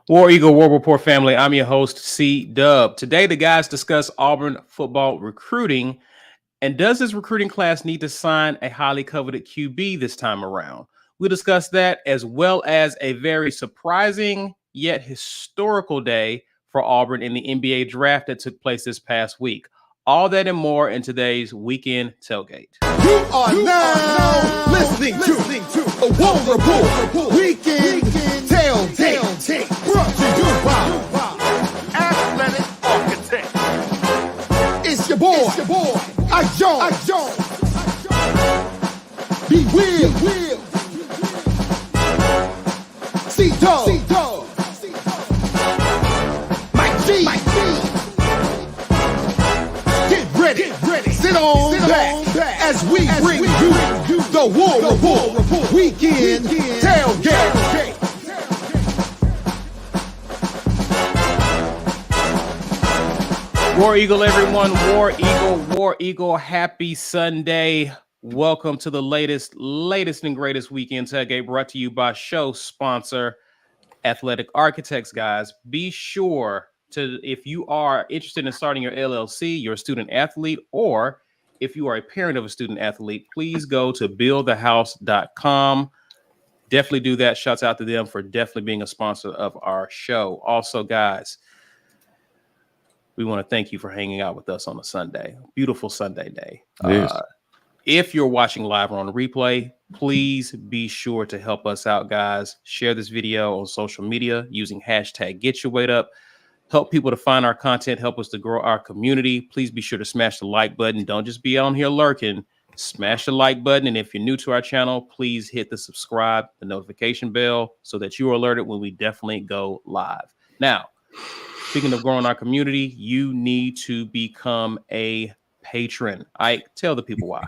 War Eagle War Rapport family, I'm your host, C Dub. Today, the guys discuss Auburn football recruiting and does this recruiting class need to sign a highly coveted QB this time around? We'll discuss that as well as a very surprising yet historical day for Auburn in the NBA draft that took place this past week. All that and more in today's weekend tailgate. You are now listening to a War Rapport Weekend Tailgate, brought to you by Athletic Architect. It's your boy, I Jones. Be Will, C-Dog, Mike G. Get ready, sit on back as we bring you the War Rapport Weekend Tailgate. War Eagle, everyone. War Eagle. Happy Sunday. Welcome to the latest and greatest weekend tailgate brought to you by show sponsor Athletic Architects, guys. Be sure to, if you are interested in starting your LLC, you're a student athlete, or if you are a parent of a student athlete, please go to buildthehouse.com. Definitely do that. Shouts out to them for definitely being a sponsor of our show. Also, guys, we want to thank you for hanging out with us on a Sunday. Beautiful Sunday day. If you're watching live or on the replay, please be sure to help us out, guys. Share this video on social media using hashtag #GetYourWeightUp. Help people to find our content. Help us to grow our community. Please be sure to smash the like button. Don't just be on here lurking. Smash the like button. And if you're new to our channel, please hit the subscribe, the notification bell, so that you are alerted when we definitely go live. Now, speaking of growing our community, you need to become a patron. I tell the people why.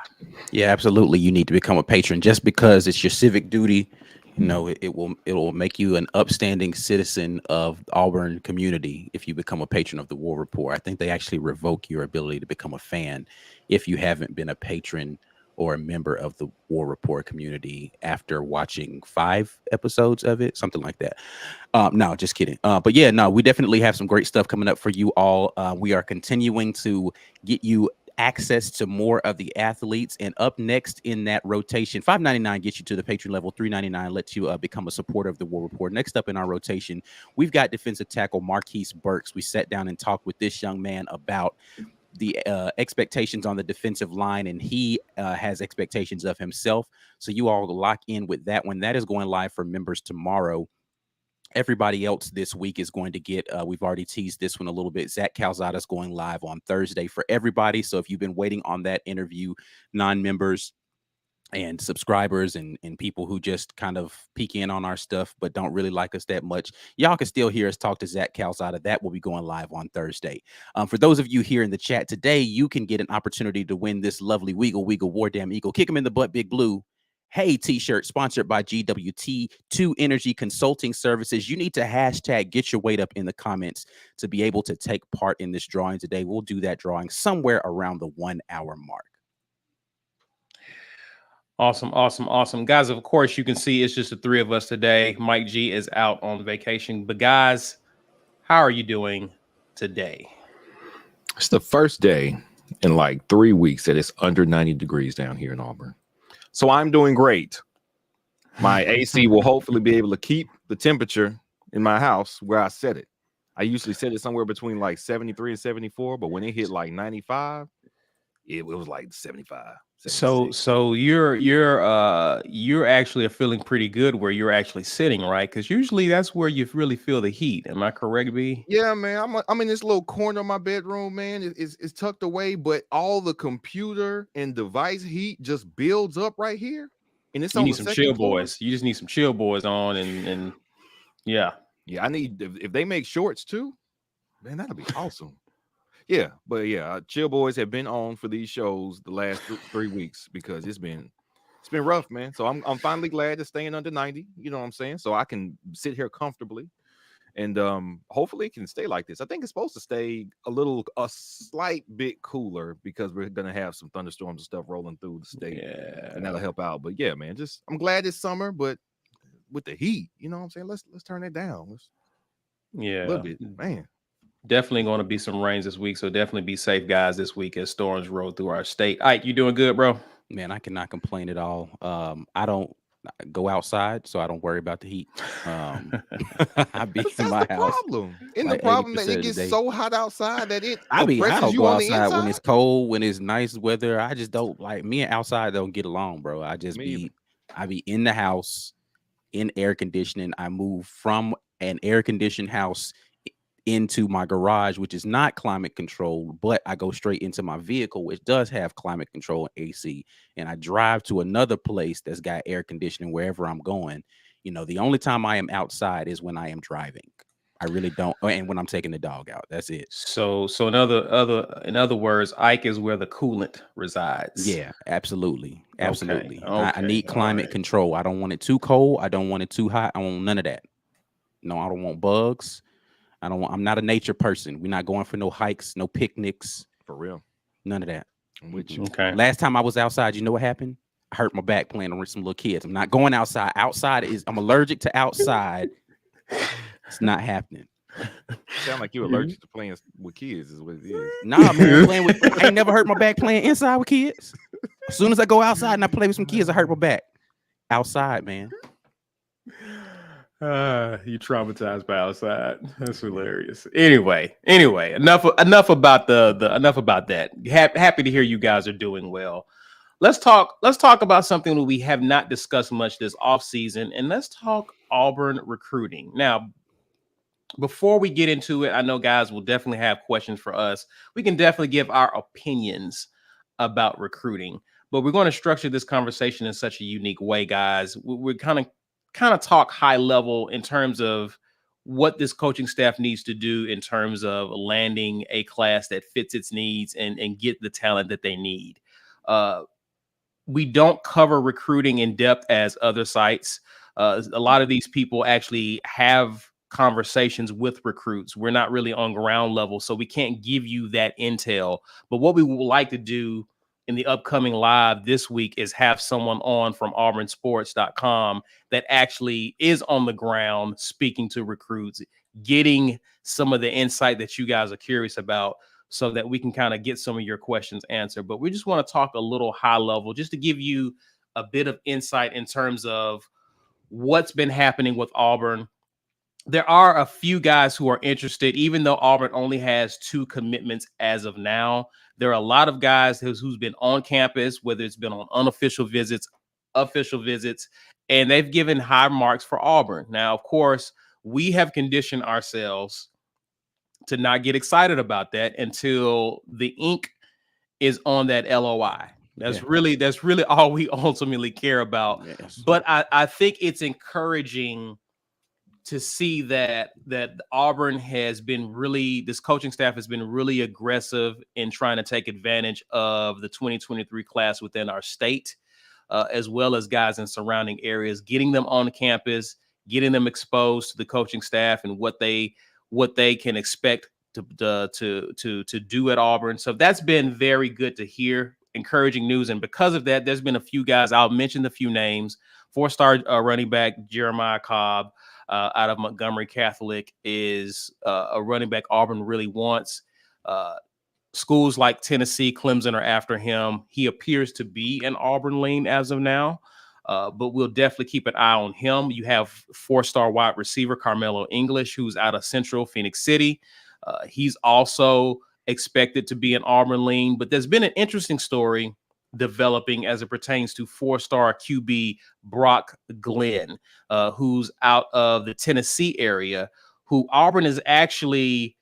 Yeah, absolutely. You need to become a patron. Just because it's your civic duty, you know, it will make you an upstanding citizen of the Auburn community if you become a patron of the War Rapport. I think they actually revoke your ability to become a fan if you haven't been a patron or a member of the War Rapport community after watching 5 episodes of it, something like that. No, just kidding. But yeah, no, we definitely have some great stuff coming up for you all. We are continuing to get you access to more of the athletes, and up next in that rotation, $5.99 gets you to the patron level, $3.99 lets you become a supporter of the War Rapport. Next up in our rotation, we've got defensive tackle Marquise Burks. We sat down and talked with this young man about the expectations on the defensive line, and he has expectations of himself. So you all lock in with that one. That is going live for members tomorrow. Everybody else this week is going to get, we've already teased this one a little bit. Zach Calzada is going live on Thursday for everybody. So if you've been waiting on that interview, non-members and subscribers and people who just kind of peek in on our stuff but don't really like us that much, y'all can still hear us talk to Zach Calzada. That will be going live on Thursday. For those of you here in the chat today, you can get an opportunity to win this lovely Weagle War Damn Eagle Kick 'em in the Butt Big Blue Hey t-shirt sponsored by GWT2 Energy Consulting Services. You need to hashtag Get Your Weight Up in the comments to be able to take part in this drawing today. We'll do that drawing somewhere around the 1 hour mark. Awesome. Guys, of course, you can see it's just the 3 of us today. Mike G is out on vacation. But guys, how are you doing today? It's the first day in like 3 weeks that it's under 90 degrees down here in Auburn. So I'm doing great. My AC will hopefully be able to keep the temperature in my house where I set it. I usually set it somewhere between like 73 and 74, but when it hit like 95, it was like 75. 76. So you're actually feeling pretty good where you're actually sitting, right? Because usually that's where you really feel the heat. Am I correct, B? Yeah, man. I'm in this little corner of my bedroom, man. It's tucked away, but all the computer and device heat just builds up right here. And it's You on need the some second chill floor. boys. You just need some chill boys on, and yeah. Yeah, I need, if they make shorts too, man, that'll be awesome. Yeah, but yeah, Chill Boys have been on for these shows the last 3 weeks because it's been rough, man. So I'm finally glad to staying under 90. You know what I'm saying? So I can sit here comfortably, and hopefully it can stay like this. I think it's supposed to stay a slight bit cooler because we're gonna have some thunderstorms and stuff rolling through the state, and that'll help out. But yeah, man, I'm glad it's summer, but with the heat, you know what I'm saying? Let's turn it down. Yeah, A little bit, man. definitely going to be some rains this week, so definitely be safe, guys, this week as storms roll through our state. Ike, you doing good, bro? Man, I cannot complain at all. I don't go outside, so I don't worry about the heat. I be But in that's my the house problem. Isn't the like problem that 80% it of the gets day. so hot outside that it I oppresses don't you go on the outside when it's inside? cold, when it's nice weather. I just don't like me and outside don't get along, bro. Me either. I be in the house in air conditioning. I move from an air conditioned house into my garage, which is not climate controlled, but I go straight into my vehicle, which does have climate control and AC. And I drive to another place that's got air conditioning wherever I'm going. You know, the only time I am outside is when I am driving. I really don't, and when I'm taking the dog out. That's it. So in other words, Ike is where the coolant resides. Yeah, absolutely. Okay. Absolutely. I Okay. need All climate right. control. I don't want it too cold. I don't want it too hot. I want none of that. No, I don't want bugs. I'm not a nature person. We're not going for no hikes, no picnics, For real. none of that. I'm with you. Okay. Last time I was outside, you know what happened? I hurt my back playing with some little kids. I'm not going outside. I'm allergic to outside. It's not happening. Sound like you're allergic to playing with kids, is what it is. Nah, man, I ain't never hurt my back playing inside with kids. As soon as I go outside and I play with some kids, I hurt my back. Outside, man. You traumatized by outside. That's hilarious. Anyway, enough about enough about that. Happy to hear you guys are doing well. Let's talk about something that we have not discussed much this offseason, and let's talk Auburn recruiting. Now, before we get into it, I know guys will definitely have questions for us. We can definitely give our opinions about recruiting, but we're going to structure this conversation in such a unique way, guys. We're kind of talk high level in terms of what this coaching staff needs to do in terms of landing a class that fits its needs and get the talent that they need. We don't cover recruiting in depth as other sites. A lot of these people actually have conversations with recruits. We're not really on ground level, so we can't give you that intel. But what we would like to do in the upcoming live this week is have someone on from auburnsports.com that actually is on the ground speaking to recruits, getting some of the insight that you guys are curious about so that we can kind of get some of your questions answered. But we just want to talk a little high level just to give you a bit of insight in terms of what's been happening with Auburn. There are a few guys who are interested, even though Auburn only has 2 commitments as of now. There are a lot of guys who's been on campus, whether it's been on unofficial visits, official visits, and they've given high marks for Auburn. Now, of course, we have conditioned ourselves to not get excited about that until the ink is on that LOI. That's really all we ultimately care about. Yes. But I think it's encouraging to see that Auburn has been this coaching staff has been really aggressive in trying to take advantage of the 2023 class within our state, as well as guys in surrounding areas, getting them on campus, getting them exposed to the coaching staff and what they can expect to do at Auburn. So that's been very good to hear, encouraging news. And because of that, there's been a few guys. I'll mention the few names. 4-star running back Jeremiah Cobb out of Montgomery Catholic is a running back Auburn really wants. Schools like Tennessee, Clemson are after him. He appears to be an Auburn lean as of now. But we'll definitely keep an eye on him. You have 4-star wide receiver Carmelo English, who's out of Central Phoenix City. He's also expected to be an Auburn lean. But there's been an interesting story developing as it pertains to 4-star QB Brock Glenn, who's out of the Tennessee area, who Auburn has actually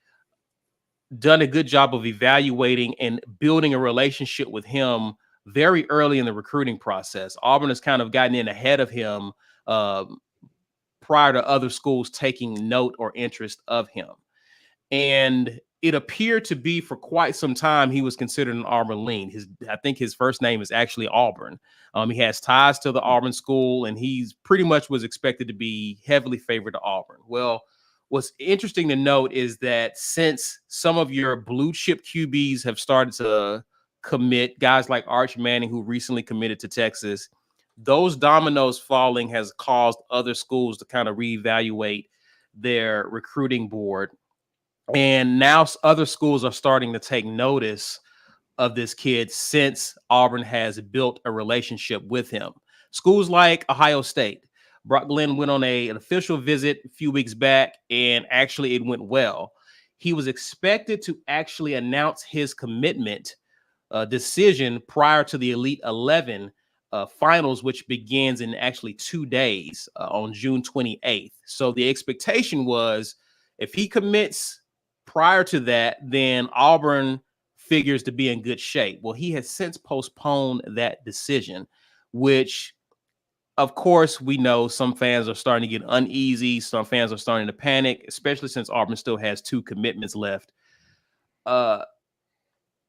done a good job of evaluating and building a relationship with him very early in the recruiting process. Auburn has kind of gotten in ahead of him prior to other schools taking note or interest of him. And it appeared to be for quite some time he was considered an Auburn lean. I think his first name is actually Auburn. He has ties to the Auburn school, and he's pretty much was expected to be heavily favored to Auburn. Well, what's interesting to note is that since some of your blue chip QBs have started to commit, guys like Arch Manning, who recently committed to Texas, those dominoes falling has caused other schools to kind of reevaluate their recruiting board. And now other schools are starting to take notice of this kid since Auburn has built a relationship with him. Schools like Ohio State. Brock Glenn went on an official visit a few weeks back, and actually it went well. He was expected to actually announce his commitment decision prior to the Elite 11 finals, which begins in actually 2 days on June 28th. So the expectation was if he commits prior to that, then Auburn figures to be in good shape. Well, he has since postponed that decision, which, of course, we know some fans are starting to get uneasy. Some fans are starting to panic, especially since Auburn still has 2 commitments left.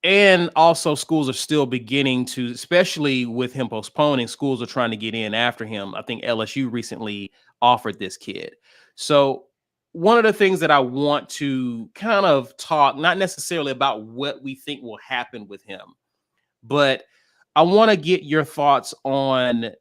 And also schools are still beginning to, especially with him postponing, schools are trying to get in after him. I think LSU recently offered this kid. So one of the things that I want to kind of talk, not necessarily about what we think will happen with him, but I want to get your thoughts on,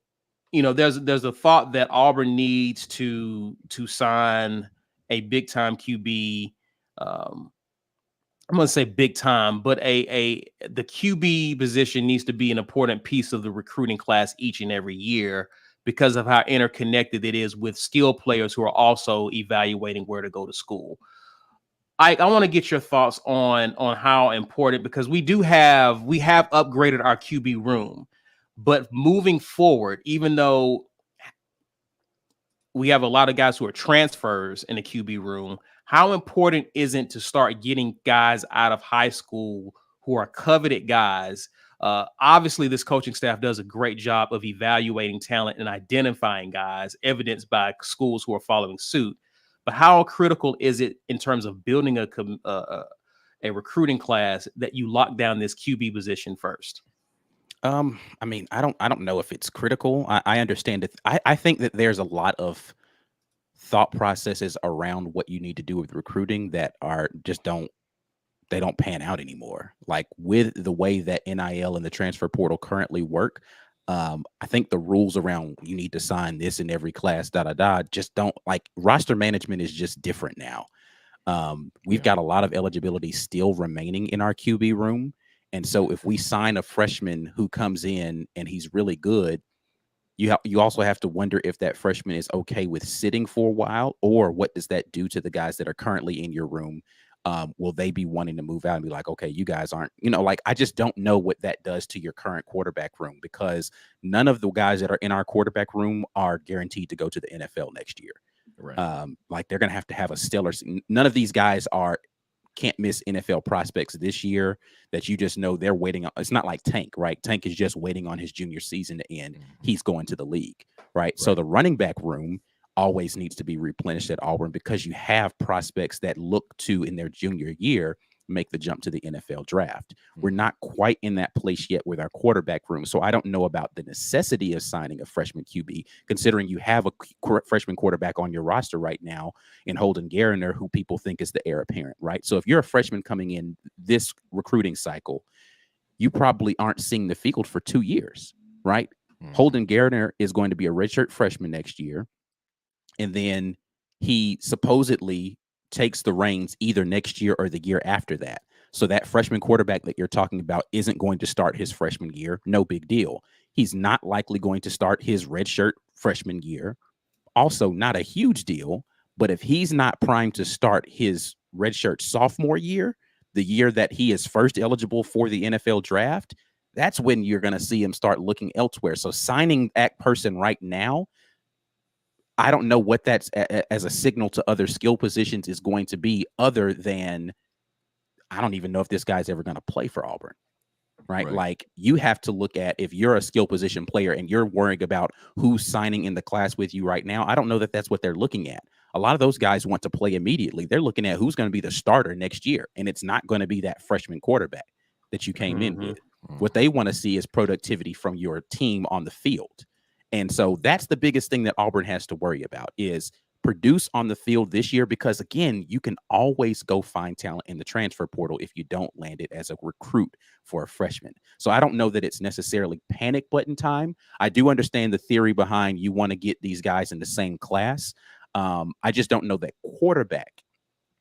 there's a thought that Auburn needs to sign a big time QB. I'm going to say big time, but the QB position needs to be an important piece of the recruiting class each and every year because of how interconnected it is with skill players who are also evaluating where to go to school. I want to get your thoughts on how important, because we have upgraded our QB room, but moving forward, even though we have a lot of guys who are transfers in the QB room, how important is it to start getting guys out of high school who are coveted guys? Obviously, this coaching staff does a great job of evaluating talent and identifying guys, evidenced by schools who are following suit. But how critical is it in terms of building a recruiting class that you lock down this QB position first? I mean, I don't know if it's critical. I understand it. I think that there's a lot of thought processes around what you need to do with recruiting that are just don't pan out anymore. Like with the way that NIL and the transfer portal currently work, I think the rules around you need to sign this in every class, just don't, like, roster management is just different now. We've got a lot of eligibility still remaining in our QB room. And so if we sign a freshman who comes in and he's really good, you also have to wonder if that freshman is okay with sitting for a while, or what does that do to the guys that are currently in your room? Will they be wanting to move out and be like, okay, you guys aren't, like, I just don't know what that does to your current quarterback room, because none of the guys that are in our quarterback room are guaranteed to go to the NFL next year. Right. Like they're going to have a stellar, none of these guys can't miss NFL prospects this year that you just know they're waiting on. It's not like Tank, right? Tank is just waiting on his junior season to end. He's going to the league, right? So the running back room always needs to be replenished at Auburn, because you have prospects that look to, in their junior year, make the jump to the NFL draft. We're not quite in that place yet with our quarterback room. So I don't know about the necessity of signing a freshman QB, considering you have a freshman quarterback on your roster right now in Holden Gariner, who people think is the heir apparent, right? So if you're a freshman coming in this recruiting cycle, you probably aren't seeing the field for 2 years, right? Holden Gariner is going to be a redshirt freshman next year. And then he supposedly takes the reins either next year or the year after that. So that freshman quarterback that you're talking about isn't going to start his freshman year. No big deal. He's not likely going to start his redshirt freshman year. Also, not a huge deal. But if he's not primed to start his redshirt sophomore year, the year that he is first eligible for the NFL draft, that's when you're going to see him start looking elsewhere. So signing that person right now, I don't know what that's as a signal to other skill positions is going to be, other than I don't even know if this guy's ever going to play for Auburn, right? Like, you have to look at, if you're a skill position player and you're worrying about who's signing in the class with you right now, I don't know that that's what they're looking at. A lot of those guys want to play immediately. They're looking at who's going to be the starter next year, and it's not going to be that freshman quarterback that you came in with. What they want to see is productivity from your team on the field. And so that's the biggest thing that Auburn has to worry about, is produce on the field this year, because, again, you can always go find talent in the transfer portal if you don't land it as a recruit for a freshman. So I don't know that it's necessarily panic button time. I do understand the theory behind you want to get these guys in the same class. I just don't know that quarterback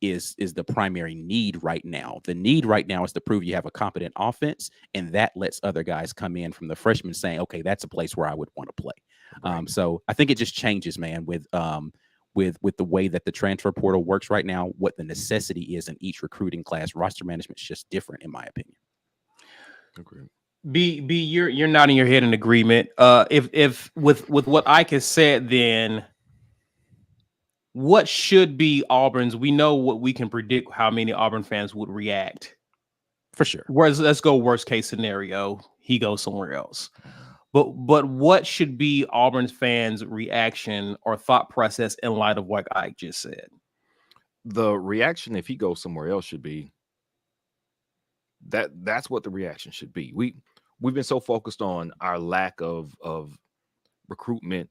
is the primary need right now. The need right now is to prove you have a competent offense, and that lets other guys come in from the freshmen saying, okay, that's a place where I would want to play. Right. So I think it just changes, man, with the way that the transfer portal works right now, what the necessity is in each recruiting class. Roster management is just different, in my opinion. Agreed. B, you're nodding your head in agreement. If with what Ike has said, then what should be Auburn's? We know what we can predict how many Auburn fans would react. For sure. Whereas, let's go worst case scenario, he goes somewhere else. But what should be Auburn's fans' reaction or thought process in light of what Ike just said? The reaction, if he goes somewhere else, should be that's what the reaction should be. We've been so focused on our lack of recruitment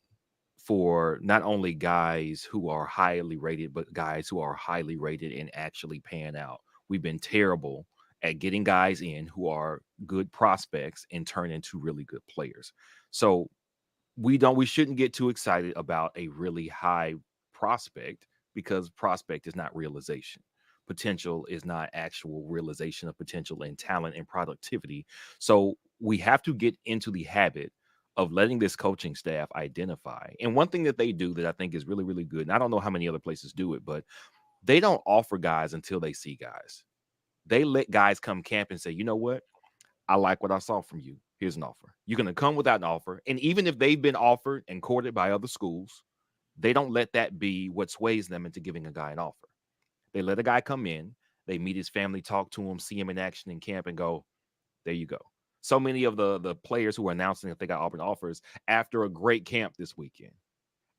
for not only guys who are highly rated, but guys who are highly rated and actually pan out. We've been terrible at getting guys in who are good prospects and turn into really good players. So we shouldn't get too excited about a really high prospect, because prospect is not realization. Potential is not actual realization of potential and talent and productivity. So we have to get into the habit of letting this coaching staff identify. And one thing that they do that I think is really, really good, and I don't know how many other places do it, but they don't offer guys until they see guys. They let guys come camp and say, you know what? I like what I saw from you. Here's an offer. You're going to come without an offer. And even if they've been offered and courted by other schools, they don't let that be what sways them into giving a guy an offer. They let a guy come in, they meet his family, talk to him, see him in action in camp, and go, there you go. So many of the players who are announcing that they got Auburn offers after a great camp this weekend,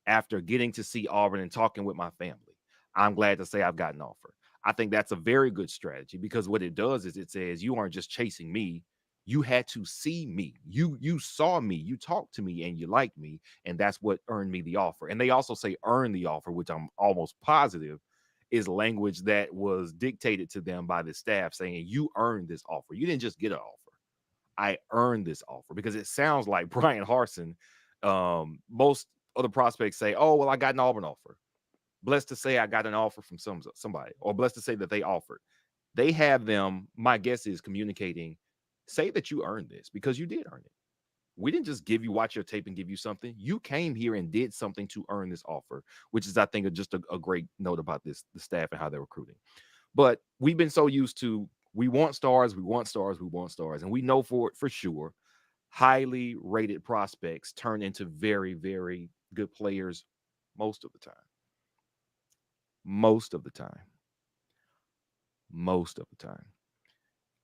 after getting to see Auburn and talking with my family, I'm glad to say I've got an offer. I think that's a very good strategy, because what it does is it says you aren't just chasing me. You had to see me. You saw me. You talked to me and you liked me. And that's what earned me the offer. And they also say earn the offer, which I'm almost positive is language that was dictated to them by the staff, saying you earned this offer. You didn't just get an offer. I earned this offer, because it sounds like Brian Harsin. Most other prospects say, oh, well, I got an Auburn offer. Blessed to say I got an offer from somebody, or blessed to say that they offered. They have them, my guess is, communicating, say that you earned this, because you did earn it. We didn't just watch your tape and give you something. You came here and did something to earn this offer, which is, I think, just a great note about the staff and how they're recruiting. But we've been so used to, we want stars, we want stars, we want stars. And we know for sure, highly rated prospects turn into very, very good players most of the time. Most of the time.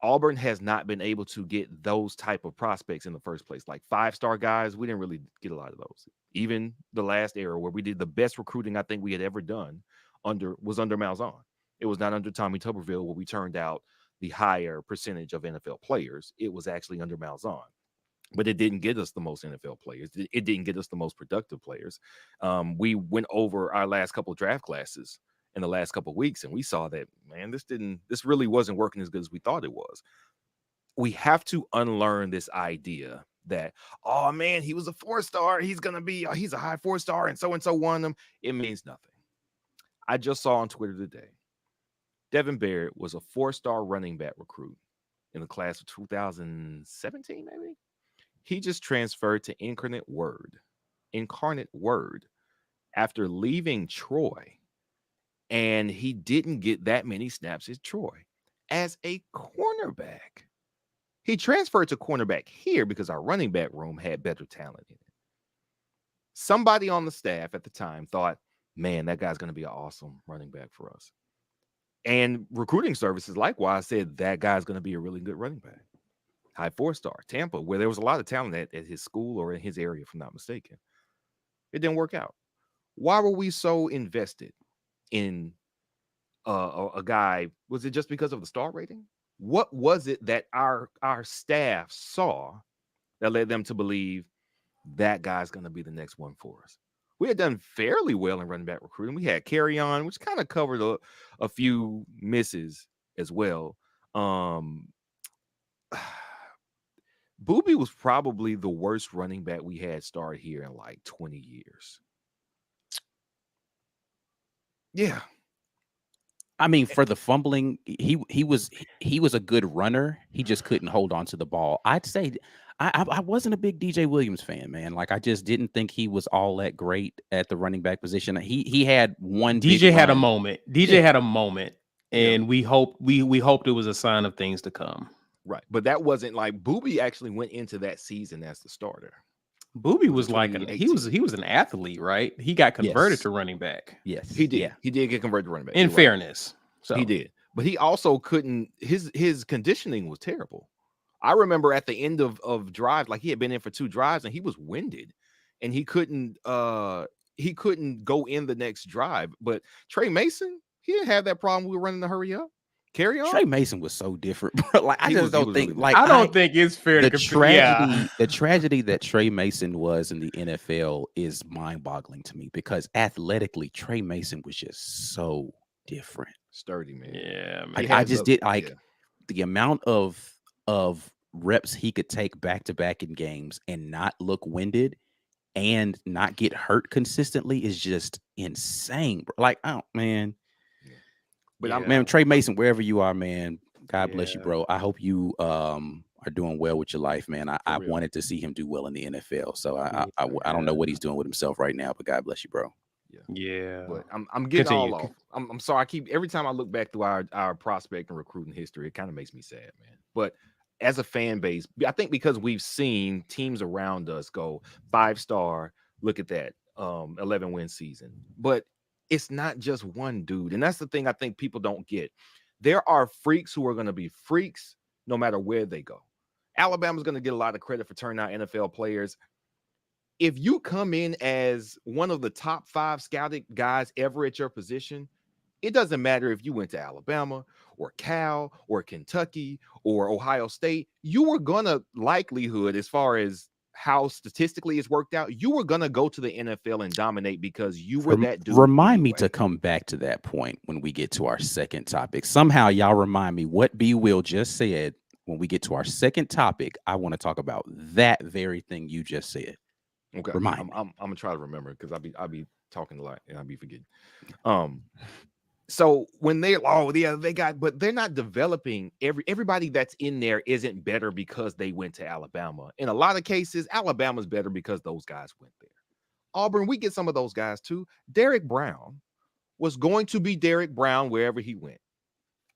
Auburn has not been able to get those type of prospects in the first place. Like 5-star guys, we didn't really get a lot of those. Even the last era where we did the best recruiting I think we had ever done was under Malzahn. It was not under Tommy Tuberville where we turned out the higher percentage of NFL players. It was actually under Malzahn. But it didn't get us the most NFL players. It didn't get us the most productive players. We went over our last couple of draft classes in the last couple of weeks, and we saw that, man, this really wasn't working as good as we thought it was. We have to unlearn this idea that, oh man, he was a 4-star, he's a high 4-star, and so won them. It means nothing. I just saw on Twitter today, Devin Barrett was a 4-star running back recruit in the class of 2017, maybe. He just transferred to Incarnate Word after leaving Troy. And he didn't get that many snaps at Troy as a cornerback. He transferred to cornerback here because our running back room had better talent in it. Somebody on the staff at the time thought, man, that guy's going to be an awesome running back for us. And recruiting services likewise said that guy's going to be a really good running back. High 4-star, Tampa, where there was a lot of talent at his school or in his area, if I'm not mistaken. It didn't work out. Why were we so invested in a guy? Was it just because of the star rating? What was it that our staff saw that led them to believe that guy's going to be the next one for us? We had done fairly well in running back recruiting. We had Carry On, which kind of covered a few misses as well. Booby was probably the worst running back we had start here in like 20 years. Yeah. I mean, for the fumbling, he was a good runner. He just couldn't hold on to the ball. I'd say I wasn't a big DJ Williams fan, man. Like I just didn't think he was all that great at the running back position. He had one big DJ had a run. moment. DJ had a moment, and we hoped it was a sign of things to come. Right. But that wasn't like Booby actually went into that season as the starter. Booby was like he was an athlete, right? He got converted Yes. to running back. Yes, He did. Yeah. He did get converted to running back. In You're right. fairness, so He did. But he also couldn't, his conditioning was terrible. I remember at the end of drives, like he had been in for 2 drives and he was winded and he couldn't go in the next drive. But Trey Mason, he didn't have that problem. We were running the hurry up. Carry on. Trey Mason was so different, bro. Like I just don't think really like I don't think it's fair the to compare. the tragedy that Trey Mason was in the NFL is mind-boggling to me because athletically Trey Mason was just so different. Sturdy, man. Yeah, man. Like I just did like the amount of reps he could take back to back in games and not look winded and not get hurt consistently is just insane, bro. Like, oh man. But man, Trey Mason, wherever you are, man, God bless you, bro. I hope you are doing well with your life, man. I wanted to see him do well in the NFL. So I don't know what he's doing with himself right now, but God bless you, bro. Yeah. But I'm getting all off. I'm sorry. Every time I look back through our prospect and recruiting history, it kind of makes me sad, man. But as a fan base, I think because we've seen teams around us go 5-star, look at that, 11-win season. But it's not just one dude. And that's the thing I think people don't get. There are freaks who are going to be freaks no matter where they go. Alabama's going to get a lot of credit for turning out NFL players. If you come in as one of the top 5 scouted guys ever at your position, it doesn't matter if you went to Alabama or Cal or Kentucky or Ohio State, you were gonna likelihood, as far as how statistically it's worked out, you were gonna go to the NFL and dominate because you were that dude. Remind me to come back to that point when we get to our second topic. Somehow y'all remind me what B. Will just said. When we get to our second topic, I want to talk about that very thing you just said. Okay, remind me. I'm gonna try to remember because I'll be talking a lot and I'll be forgetting. So when they but they're not developing everybody that's in there isn't better because they went to Alabama. In a lot of cases, Alabama's better because those guys went there. Auburn, we get some of those guys too. Derek Brown was going to be Derek Brown wherever he went.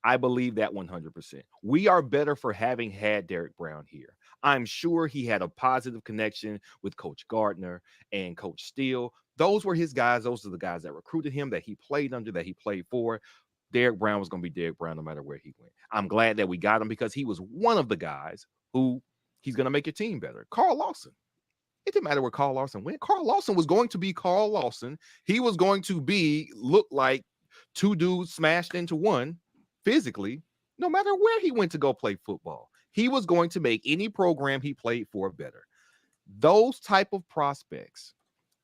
I believe that 100%. We are better for having had Derek Brown here. I'm sure he had a positive connection with Coach Gardner and Coach Steele. Those were his guys. Those are the guys that recruited him, that he played under, that he played for. Derek Brown was going to be Derek Brown no matter where he went. I'm glad that we got him because he was one of the guys who he's going to make your team better. Carl Lawson. It didn't matter where Carl Lawson went. Carl Lawson was going to be Carl Lawson. He was going to look like 2 dudes smashed into one physically, no matter where he went to go play football. He was going to make any program he played for better. Those type of prospects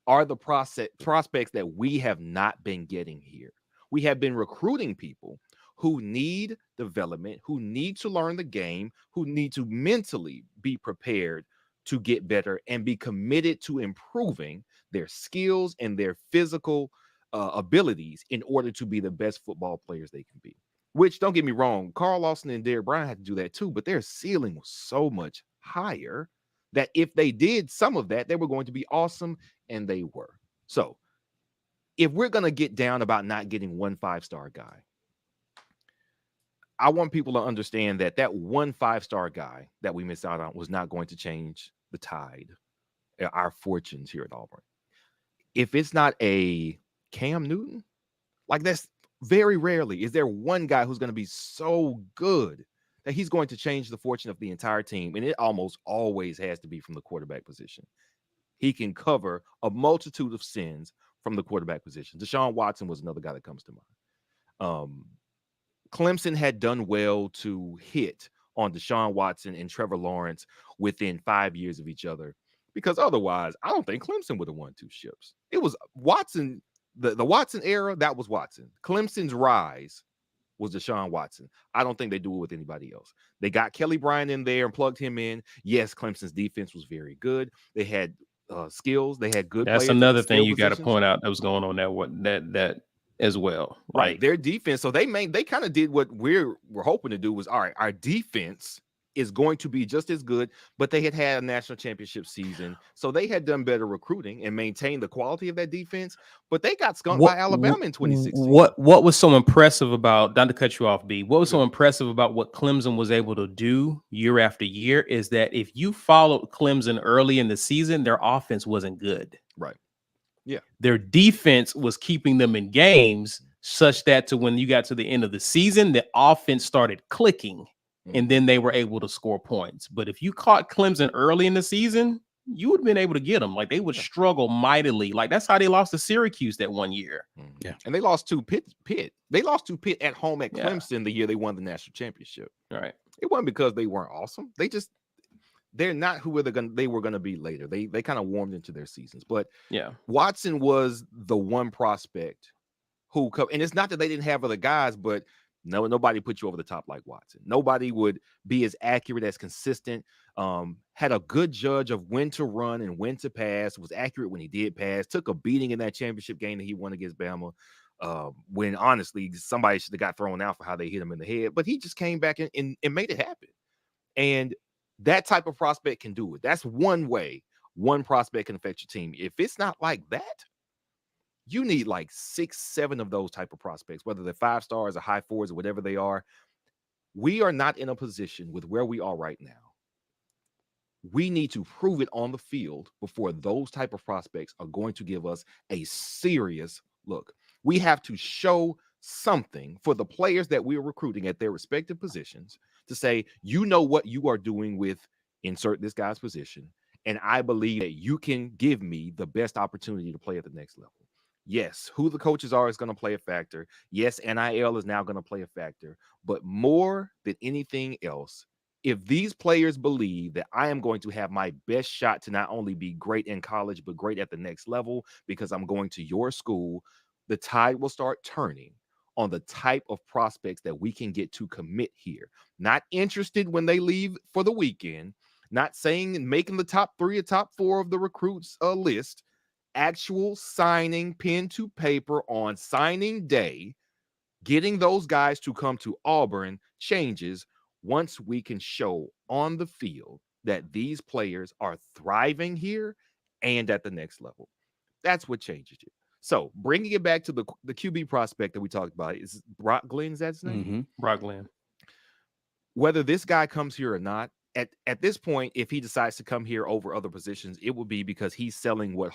are the prospects that we have not been getting here. We have been recruiting people who need development, who need to learn the game, who need to mentally be prepared to get better and be committed to improving their skills and their physical abilities in order to be the best football players they can be. Which, don't get me wrong, Carl Lawson and Derek Brown had to do that too, but their ceiling was so much higher that if they did some of that, they were going to be awesome, and they were. So if we're going to get down about not getting one 5-star guy, I want people to understand that one 5-star guy that we missed out on was not going to change the tide, our fortunes here at Auburn. If it's not a Cam Newton, like that's very rarely is there one guy who's going to be so good that he's going to change the fortune of the entire team. And it almost always has to be from the quarterback position. He can cover a multitude of sins from the quarterback position. Deshaun Watson was another guy that comes to mind. Clemson had done well to hit on Deshaun Watson and Trevor Lawrence within 5 years of each other, because otherwise, I don't think Clemson would have won 2 ships. It was Watson, the Watson era, that was Watson. Clemson's rise was Deshaun Watson. I don't think they do it with anybody else. They got Kelly Bryant in there and plugged him in. Yes, Clemson's defense was very good. They had skills. They had good. That's another thing you got to point out that was going on that as well. Right. Like, Their defense. So they kind of did what we're hoping to do was, all right, our defense is going to be just as good, but they had a national championship season. So they had done better recruiting and maintained the quality of that defense, but they got skunked by Alabama in 2016. What was so impressive about, not to cut you off, B, what was so impressive about what Clemson was able to do year after year is that if you followed Clemson early in the season, their offense wasn't good. Right. Yeah. Their defense was keeping them in games such that to when you got to the end of the season, the offense started clicking and then they were able to score points. But if you caught Clemson early in the season, you would have been able to get them. Like, they would struggle mightily. Like, that's how they lost to Syracuse that one year. Yeah. And they lost to Pitt. They lost to Pitt at home at Clemson the year they won the national championship. Right. It wasn't because they weren't awesome. They're not who they were gonna be later. They kind of warmed into their seasons. But yeah, Watson was the one prospect who and it's not that they didn't have other guys, but nobody put you over the top like Watson. Nobody would be as accurate, as consistent, had a good judge of when to run and when to pass, was accurate when he did pass, took a beating in that championship game that he won against Bama, when honestly somebody should have got thrown out for how they hit him in the head, but he just came back and made it happen. And that type of prospect can do it. That's one way one prospect can affect your team. If it's not like that, you need like 6, 7 of those type of prospects, whether they're 5 stars or high 4s or whatever they are. We are not in a position with where we are right now. We need to prove it on the field before those type of prospects are going to give us a serious look. We have to show something for the players that we are recruiting at their respective positions to say, you know what you are doing with insert this guy's position, and I believe that you can give me the best opportunity to play at the next level. Yes, who the coaches are is going to play a factor. Yes, NIL is now going to play a factor. But more than anything else, if these players believe that I am going to have my best shot to not only be great in college, but great at the next level because I'm going to your school, the tide will start turning on the type of prospects that we can get to commit here. Not interested when they leave for the weekend, not saying and making the top 3 or top 4 of the recruits list. Actual signing, pen to paper on signing day, getting those guys to come to Auburn changes once we can show on the field that these players are thriving here and at the next level. That's what changes it. So bringing it back to the QB prospect that we talked about, is Brock Glenn, is that his name? Mm-hmm. Brock Glenn. Whether this guy comes here or not, at this point, if he decides to come here over other positions, it will be because he's selling what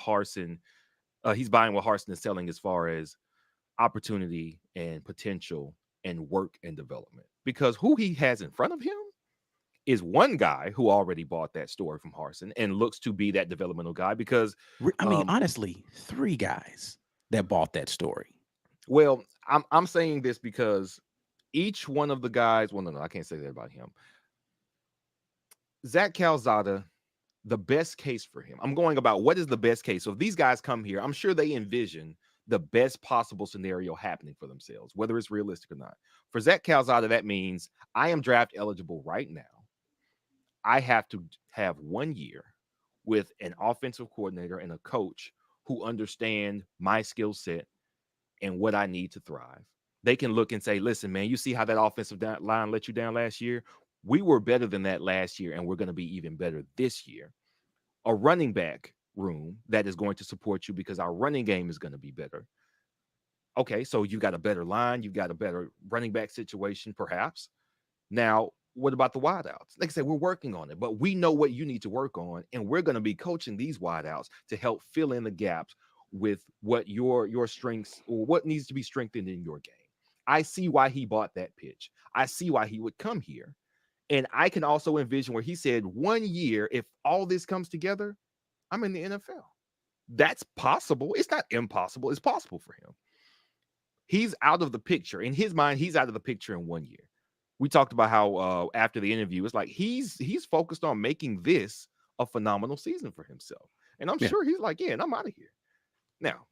he's buying what Harsin is selling as far as opportunity and potential and work and development. Because who he has in front of him is one guy who already bought that story from Harsin and looks to be that developmental guy. Because I mean, honestly, 3 guys that bought that story. Well, I'm saying this because each one of the guys, well, no, I can't say that about him. Zach Calzada, the best case for him. I'm going about what is the best case. So if these guys come here, I'm sure they envision the best possible scenario happening for themselves, whether it's realistic or not. For Zach Calzada, that means I am draft eligible right now. I have to have 1 year with an offensive coordinator and a coach who understand my skill set and what I need to thrive. They can look and say, listen, man, you see how that offensive line let you down last year? We were better than that last year, and we're going to be even better this year. A running back room that is going to support you because our running game is going to be better. Okay, so you got a better line. You've got a better running back situation, perhaps. Now, what about the wideouts? Like I said, we're working on it, but we know what you need to work on, and we're going to be coaching these wideouts to help fill in the gaps with what your strengths or what needs to be strengthened in your game. I see why he bought that pitch. I see why he would come here. And I can also envision where he said 1 year, if all this comes together, I'm in the NFL. That's possible. It's not impossible. It's possible for him. He's out of the picture. In his mind, he's out of the picture in 1 year. We talked about how after the interview, it's like he's focused on making this a phenomenal season for himself. And I'm sure he's like, yeah, and I'm out of here. Now,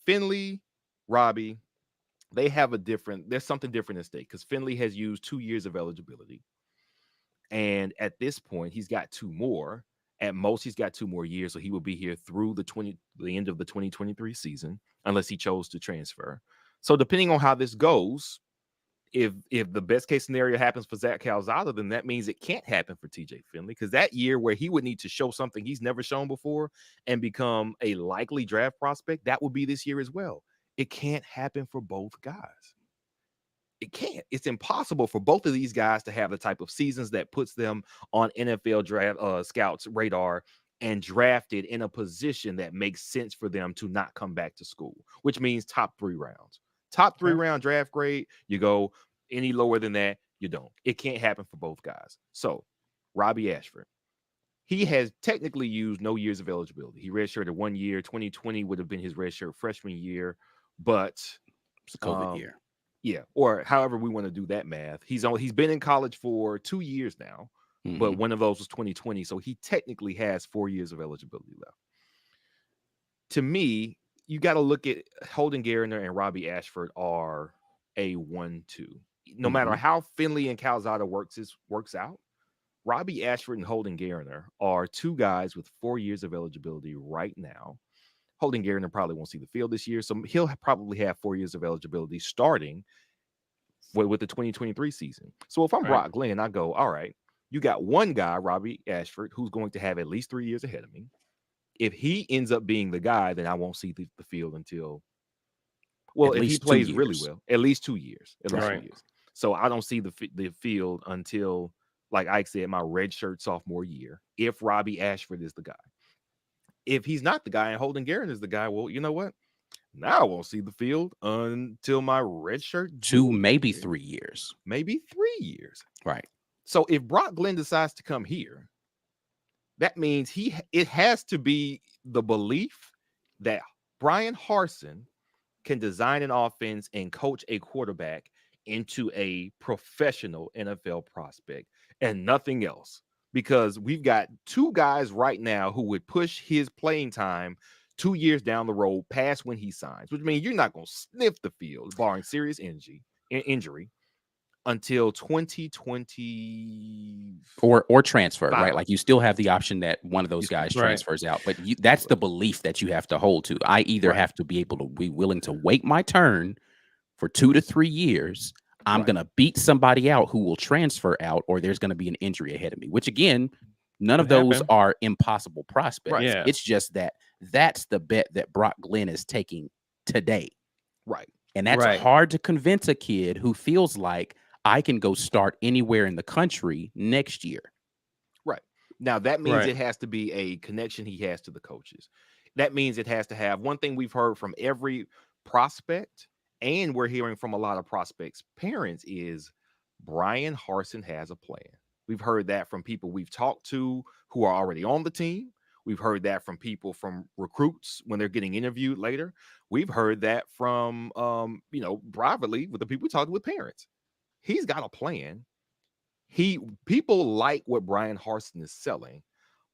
Finley, Robbie, they have there's something different at stake because Finley has used 2 years of eligibility. And at this point, he's got 2 more. At most, he's got 2 more years. So he will be here through the end of the 2023 season, unless he chose to transfer. So depending on how this goes, if the best case scenario happens for Zach Calzada, then that means it can't happen for TJ Finley, because that year where he would need to show something he's never shown before and become a likely draft prospect, that would be this year as well. It can't happen for both guys. It can't. It's impossible for both of these guys to have the type of seasons that puts them on NFL draft scouts radar and drafted in a position that makes sense for them to not come back to school, which means top 3 rounds. Top 3 round draft grade, you go any lower than that, you don't. It can't happen for both guys. So, Robbie Ashford, he has technically used no years of eligibility. He redshirted 1 year. 2020 would have been his redshirt freshman year, but It's a COVID year. Yeah, or however we want to do that math. He's been in college for 2 years now, but one of those was 2020, so he technically has 4 years of eligibility left. To me, you got to look at Holden Garner and Robbie Ashford are a 1-2. No matter how Finley and Calzada works out, Robbie Ashford and Holden Garner are 2 guys with 4 years of eligibility right now. Holden Garner probably won't see the field this year, so he'll probably have 4 years of eligibility starting with the 2023 season. So if I'm Brock Glenn, I go, all right, you got one guy, Robbie Ashford, who's going to have at least 3 years ahead of me. If he ends up being the guy, then I won't see the field until, well, if he plays really well, at least 2 years. At least 2 years. So I don't see the field until, like Ike said, my redshirt sophomore year, if Robbie Ashford is the guy. If he's not the guy and Holden Garner is the guy, well, you know what? Now I won't see the field until my redshirt 2, maybe 3 years. Maybe 3 years. Right. So if Brock Glenn decides to come here, that means it has to be the belief that Brian Harsin can design an offense and coach a quarterback into a professional NFL prospect and nothing else. Because we've got 2 guys right now who would push his playing time 2 years down the road past when he signs, which means you're not going to sniff the field, barring serious injury, until 2020 or transfer, right? Like you still have the option that one of those guys transfers out, but that's the belief that you have to hold to. I either have to be able to be willing to wait my turn for 2 to 3 years. I'm going to beat somebody out who will transfer out, or there's going to be an injury ahead of me, which again, none of those are impossible prospects. Right. Yeah. It's just that's the bet that Brock Glenn is taking today. Right. And that's hard to convince a kid who feels like I can go start anywhere in the country next year. Right. Now, that means it has to be a connection he has to the coaches. That means it has to have one thing we've heard from every prospect, and we're hearing from a lot of prospects' parents, is Brian Harsin has a plan. We've heard that from people we've talked to who are already on the team. We've heard that from people, from recruits when they're getting interviewed later. We've heard that from, privately with the people we talked with parents. He's got a plan. People like what Brian Harsin is selling,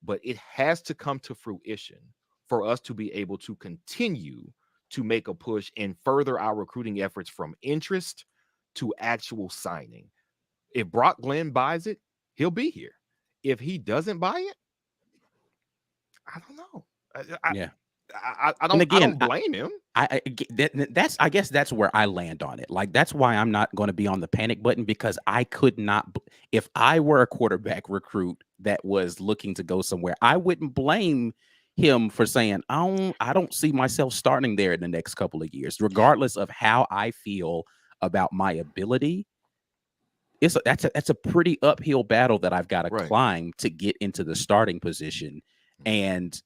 but it has to come to fruition for us to be able to continue to make a push and further our recruiting efforts from interest to actual signing. If Brock Glenn buys it, he'll be here. If he doesn't buy it, I don't know. I don't blame him. I guess that's where I land on it. Like, that's why I'm not going to be on the panic button, because I could not, if I were a quarterback recruit that was looking to go somewhere, I wouldn't blame him for saying, I don't see myself starting there in the next couple of years, regardless of how I feel about my ability. That's a pretty uphill battle that I've got to climb to get into the starting position. And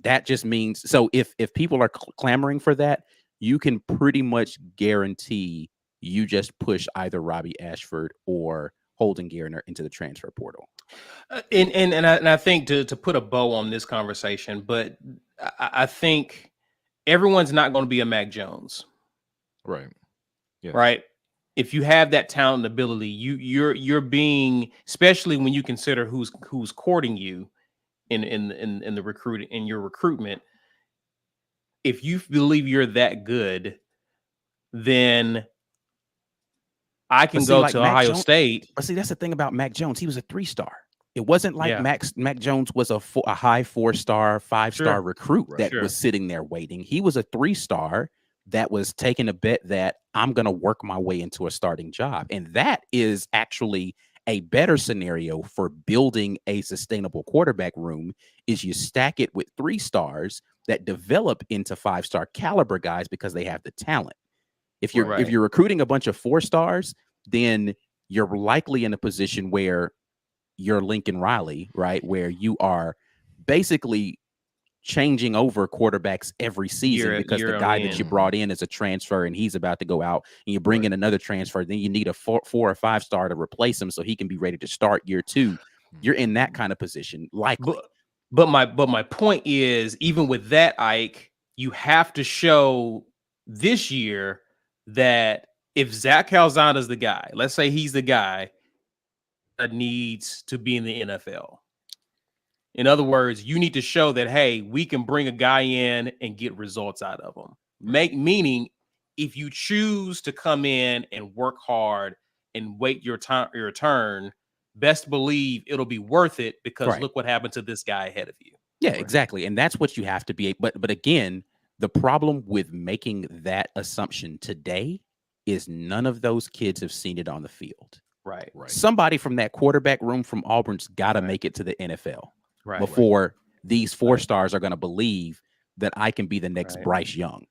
that just means, so if people are clamoring for that, you can pretty much guarantee you just push either Robbie Ashford or Holden Garner into the transfer portal. And I think to put a bow on this conversation, but I think everyone's not going to be a Mac Jones. Right. Yeah. Right. If you have that talent and ability, you're being, especially when you consider who's courting you in the recruiting, in your recruitment, if you believe you're that good, then I can go to Ohio State. But see, that's the thing about Mac Jones. He was a 3-star. It wasn't like Mac Jones was a high 4-star, 5-star recruit that was sitting there waiting. He was a 3-star, that was taking a bet that I'm going to work my way into a starting job. And that is actually a better scenario for building a sustainable quarterback room is you stack it with 3 stars that develop into 5-star caliber guys because they have the talent. If you're recruiting a bunch of 4 stars, then you're likely in a position where you're Lincoln Riley, right? Where you are basically changing over quarterbacks every season because the guy that you brought in is a transfer and he's about to go out, and you bring in another transfer. Then you need a 4 or 5-star to replace him so he can be ready to start year 2. You're in that kind of position, likely. But my point is, even with that, Ike, you have to show this year that if Zach Calzada is the guy, let's say he's the guy that needs to be in the NFL. In other words, you need to show that, hey, we can bring a guy in and get results out of him. Meaning, if you choose to come in and work hard and wait your turn, best believe it'll be worth it because look what happened to this guy ahead of you. Yeah, exactly. And that's what you have to be. But again, the problem with making that assumption today is none of those kids have seen it on the field. Right. Somebody from that quarterback room from Auburn's got to make it to the NFL before these 4 stars are going to believe that I can be the next Bryce Young,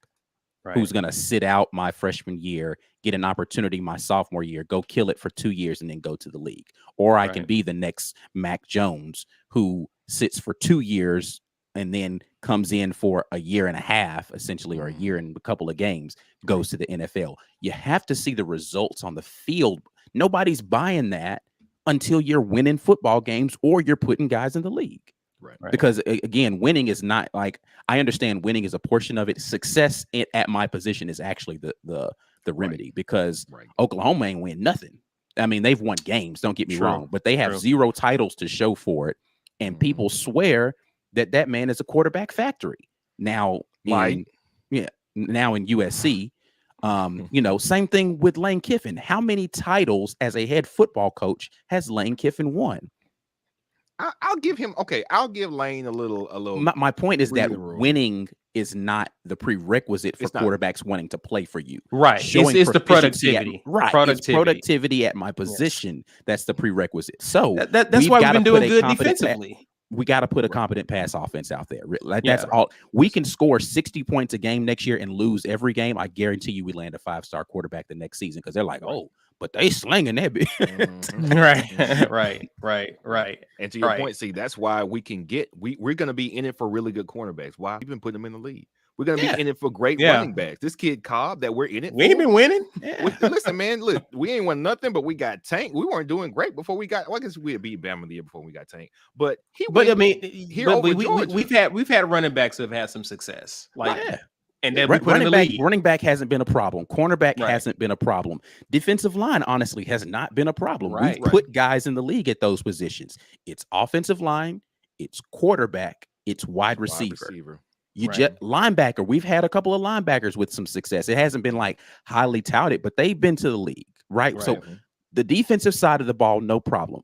who's going to sit out my freshman year, get an opportunity my sophomore year, go kill it for 2 years, and then go to the league. Or I can be the next Mac Jones, who sits for 2 years and then comes in for a year and a half, essentially, or a year and a couple of games, goes to the NFL. You have to see the results on the field. Nobody's buying that until you're winning football games or you're putting guys in the league. Right. Because again, winning is not like, I understand winning is a portion of it. Success at my position is actually the remedy, because Oklahoma ain't win nothing. I mean, they've won games, don't get me wrong, but they have 0 titles to show for it. And people swear that man is a quarterback factory. Now, now in USC, same thing with Lane Kiffin. How many titles as a head football coach has Lane Kiffin won? I'll give him. Okay, I'll give Lane a little. My point is that winning is not the prerequisite for quarterbacks wanting to play for you. Right. It's the productivity. It's productivity at my position. Yes. That's the prerequisite. So that's why we've been doing good defensively. We got to put a competent pass offense out there. Like that's all. We can score 60 points a game next year and lose every game. I guarantee you we land a 5-star quarterback the next season because they're like, oh, but they slinging that bit. Right. And to your point, see, that's why we can get we're going to be in it for really good cornerbacks. Why we've been putting them in the league. We're going to be in it for great running backs. This kid Cobb that we're in it. We ain't been winning. Listen, man, look, we ain't won nothing, but we got Tank. We weren't doing great before we got. Well, I guess we had beat Bama the year before we got Tank. But we've had running backs who have had some success. And then we put in the league. Running back hasn't been a problem. Cornerback hasn't been a problem. Defensive line, honestly, has not been a problem. We've put guys in the league at those positions. It's offensive line, it's quarterback, it's wide receiver. Linebacker. We've had a couple of linebackers with some success. It hasn't been like highly touted, but they've been to the league, right? So the defensive side of the ball, no problem.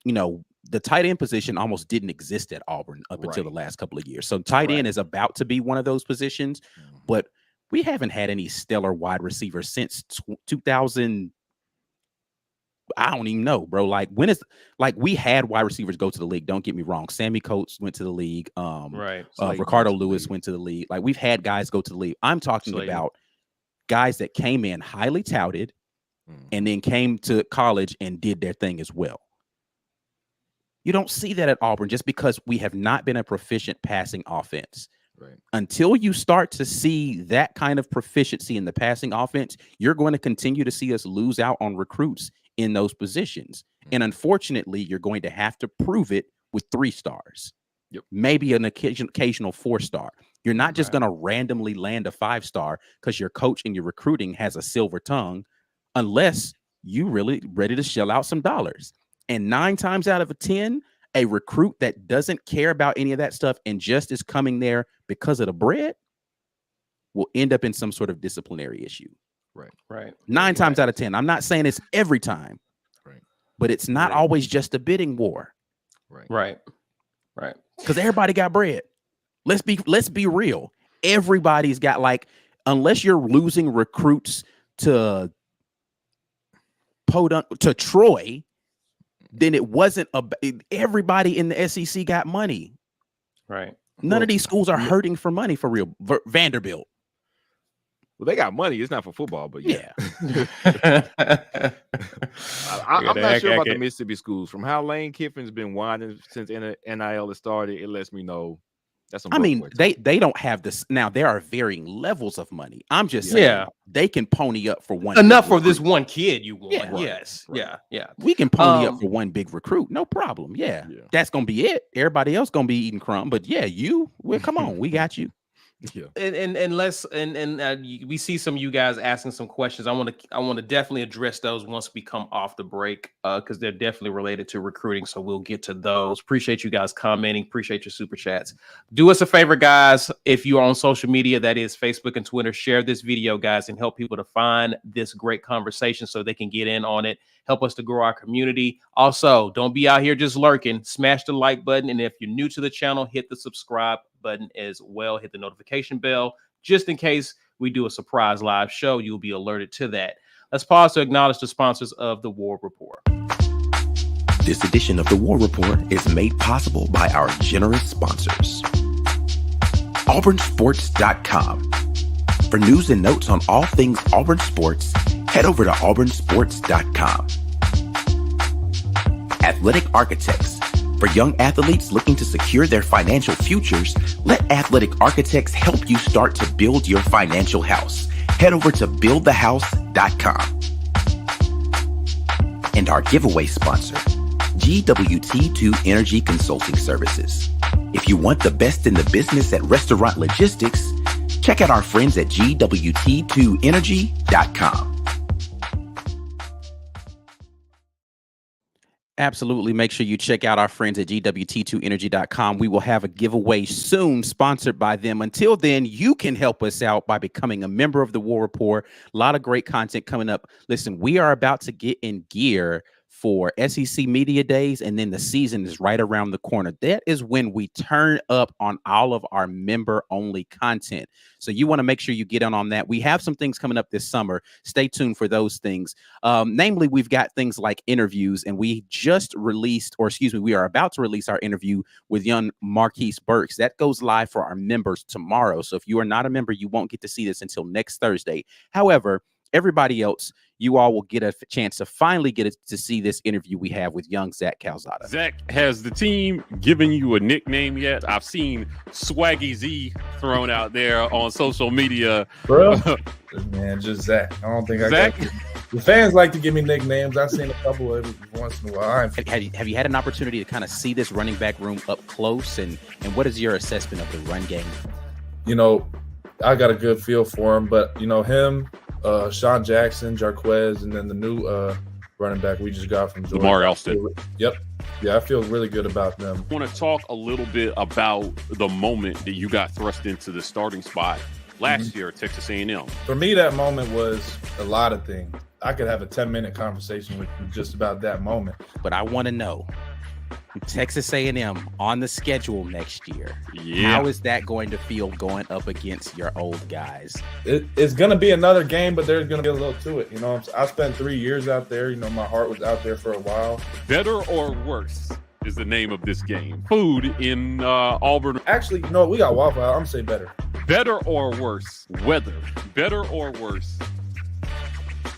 The tight end position almost didn't exist at Auburn up until the last couple of years. So tight end is about to be one of those positions, but we haven't had any stellar wide receivers since 2000. I don't even know, bro. We had wide receivers go to the league. Don't get me wrong. Sammy Coates went to the league. Ricardo Lewis went to the league. Like, we've had guys go to the league. I'm talking about guys that came in highly touted and then came to college and did their thing as well. You don't see that at Auburn just because we have not been a proficient passing offense. Until you start to see that kind of proficiency in the passing offense, you're going to continue to see us lose out on recruits in those positions. And unfortunately, you're going to have to prove it with 3 stars, maybe an occasional 4-star. You're not just going to randomly land a 5-star because your coach and your recruiting has a silver tongue, unless you really ready to shell out some dollars. And 9 times out of 10, a recruit that doesn't care about any of that stuff and just is coming there because of the bread will end up in some sort of disciplinary issue. Right. 9 times out of 10. I'm not saying it's every time, but it's not always just a bidding war. Right. Because everybody got bread. Let's be real. Everybody's got, like, unless you're losing recruits to Troy, then it wasn't everybody in the SEC got money. Right. None of these schools are hurting for money for real. Vanderbilt. Well, they got money. It's not for football, but yeah. I'm not sure about the Mississippi schools. From how Lane Kiffin's been winding since NIL has started, it lets me know that's some. I mean, they don't have this now. There are varying levels of money. I'm just saying they can pony up for one enough for this one kid you want. Yeah, yes, right. Yeah. We can pony up for one big recruit, no problem. Yeah. That's gonna be it. Everybody else gonna be eating crumb, but come on, we got you. Yeah, and we see some of you guys asking some questions. I want to definitely address those once we come off the break, because they're definitely related to recruiting. So we'll get to those. Appreciate you guys commenting. Appreciate your super chats. Do us a favor, guys. If you are on social media, that is Facebook and Twitter, share this video, guys, and help people to find this great conversation so they can get in on it. Help us to grow our community. Also, don't be out here just lurking. Smash the like button. And if you're new to the channel, hit the subscribe button as well. Hit the notification bell just in case we do a surprise live show. You'll be alerted to that. Let's pause to acknowledge the sponsors of the War Rapport. This edition of the War Rapport is made possible by our generous sponsors. AuburnSports.com. For news and notes on all things Auburn sports, head over to AuburnSports.com. Athletic Architects. For young athletes looking to secure their financial futures, let Athletic Architects help you start to build your financial house. Head over to BuildTheHouse.com. And our giveaway sponsor, GWT2 Energy Consulting Services. If you want the best in the business at restaurant logistics, check out our friends at GWT2Energy.com. Absolutely. Make sure you check out our friends at GWT2Energy.com. We will have a giveaway soon sponsored by them. Until then, you can help us out by becoming a member of the War Rapport. A lot of great content coming up. Listen, we are about to get in gear for SEC Media Days, and then the season is right around the corner. That is when we turn up on all of our member-only content. So you want to make sure you get in on that. We have some things coming up this summer. Stay tuned for those things. Namely, we've got things like interviews, and we are about to release our interview with young Marquise Burks. That goes live for our members tomorrow. So if you are not a member, you won't get to see this until next Thursday. However, everybody else, you all will get a chance to finally get to see this interview we have with young Zach Calzada. Zach, has the team given you a nickname yet? I've seen Swaggy Z thrown out there on social media. Bro, man, just Zach. I don't think Zach? The fans like to give me nicknames. I've seen a couple every once in a while. Have you had an opportunity to kind of see this running back room up close? And what is your assessment of the run game? You know, I got a good feel for him, but, you know, him, Sean Jackson, Jarquez, and then the new running back we just got from Georgia. Lamar Elston. Yep. Yeah, I feel really good about them. I want to talk a little bit about the moment that you got thrust into the starting spot last year at Texas A&M. For me, that moment was a lot of things. I could have a 10-minute conversation with you just about that moment. But I want to know, Texas A&M on the schedule next year. Yeah. How is that going to feel going up against your old guys? It's going to be another game, but there's going to be a little to it. You know, I spent 3 years out there. You know, my heart was out there for a while. Better or worse is the name of this game. Food in Auburn. Actually, you know what? We got Waffle House. I'm going to say better. Better or worse weather. Better or worse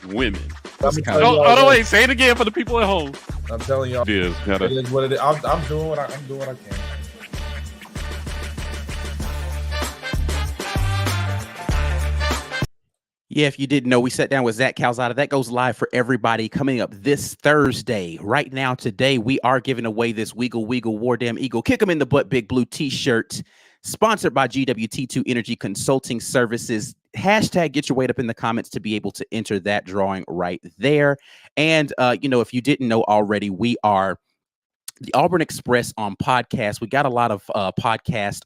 women. Oh, wait. Say it again for the people at home. I'm telling y'all, it is what it is. I'm doing what I can. Yeah, if you didn't know, we sat down with Zach Calzada. That goes live for everybody coming up this Thursday. Right now, today, we are giving away this Weagle War Damn Eagle Kick 'em in the Butt Big Blue t-shirt, sponsored by GWT2 Energy Consulting Services. Hashtag get your weight up in the comments to be able to enter that drawing right there. And, if you didn't know already, we are the Auburn Express on podcast. We got a lot of podcast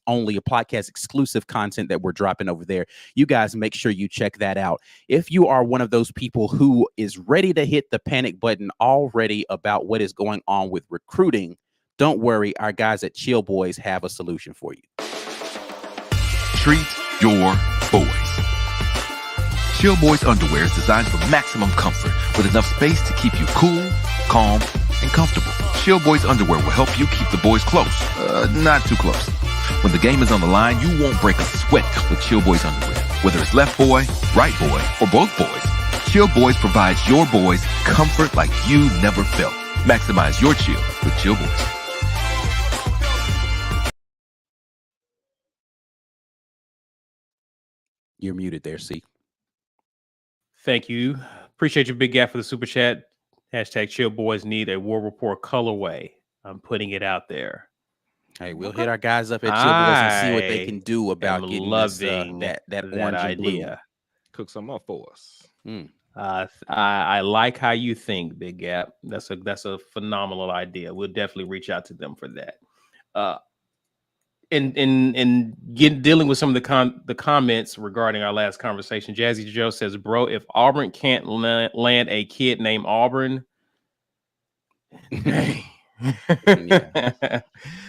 exclusive content that we're dropping over there. You guys make sure you check that out. If you are one of those people who is ready to hit the panic button already about what is going on with recruiting, don't worry. Our guys at Chill Boys have a solution for you. Treat your boys. Chill Boys underwear is designed for maximum comfort with enough space to keep you cool, calm, and comfortable. Chill Boys underwear will help you keep the boys close, not too close. When the game is on the line, you won't break a sweat with Chill Boys underwear. Whether it's left boy, right boy, or both boys, Chill Boys provides your boys comfort like you never felt. Maximize your chill with Chill Boys. You're muted there, C. Thank you. Appreciate your big gap for the super chat. Hashtag Chill Boys need a War Rapport colorway. I'm putting it out there. Hey, we'll hit our guys up at Chill Boys and see what they can do about getting loving this, that orange and blue. idea. Cook some up for us. I like how you think, Big Gap. That's a phenomenal idea. We'll definitely reach out to them for that. Dealing with some of the comments regarding our last conversation, Jazzy Joe says, "Bro, if Auburn can't land a kid named Auburn, yeah.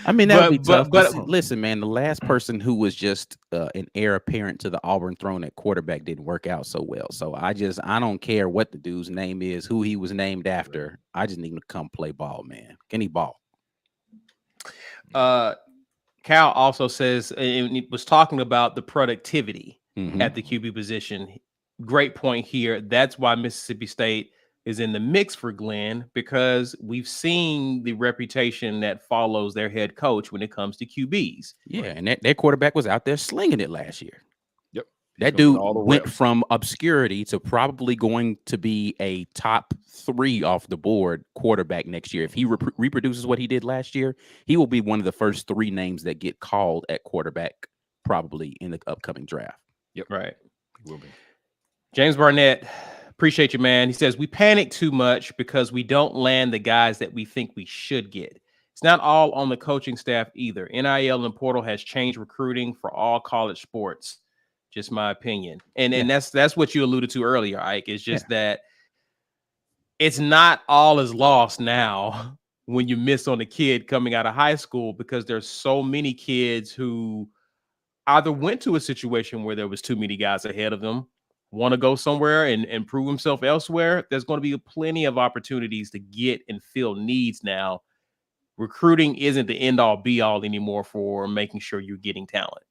I mean, that would be tough. But listen, man, the last person who was just an heir apparent to the Auburn throne at quarterback didn't work out so well. So I don't care what the dude's name is, who he was named after. I just need him to come play ball, man. Can he ball?" Cal also says, and he was talking about the productivity at the QB position. Great point here. That's why Mississippi State is in the mix for Glenn, because we've seen the reputation that follows their head coach when it comes to QBs. Yeah, and that quarterback was out there slinging it last year. Yep. That dude went from obscurity to probably going to be a top 3 off the board quarterback next year. If he reproduces what he did last year, he will be one of the first 3 names that get called at quarterback probably in the upcoming draft. Yep. Right. He will be. James Barnett, appreciate you, man. He says, "We panic too much because we don't land the guys that we think we should get. It's not all on the coaching staff either. NIL and portal has changed recruiting for all college sports. Just my opinion." And that's what you alluded to earlier, Ike. It's just that it's not all is lost now when you miss on a kid coming out of high school, because there's so many kids who either went to a situation where there was too many guys ahead of them, want to go somewhere and prove himself elsewhere. There's going to be plenty of opportunities to get and fill needs now. Recruiting isn't the end all be all anymore for making sure you're getting talent.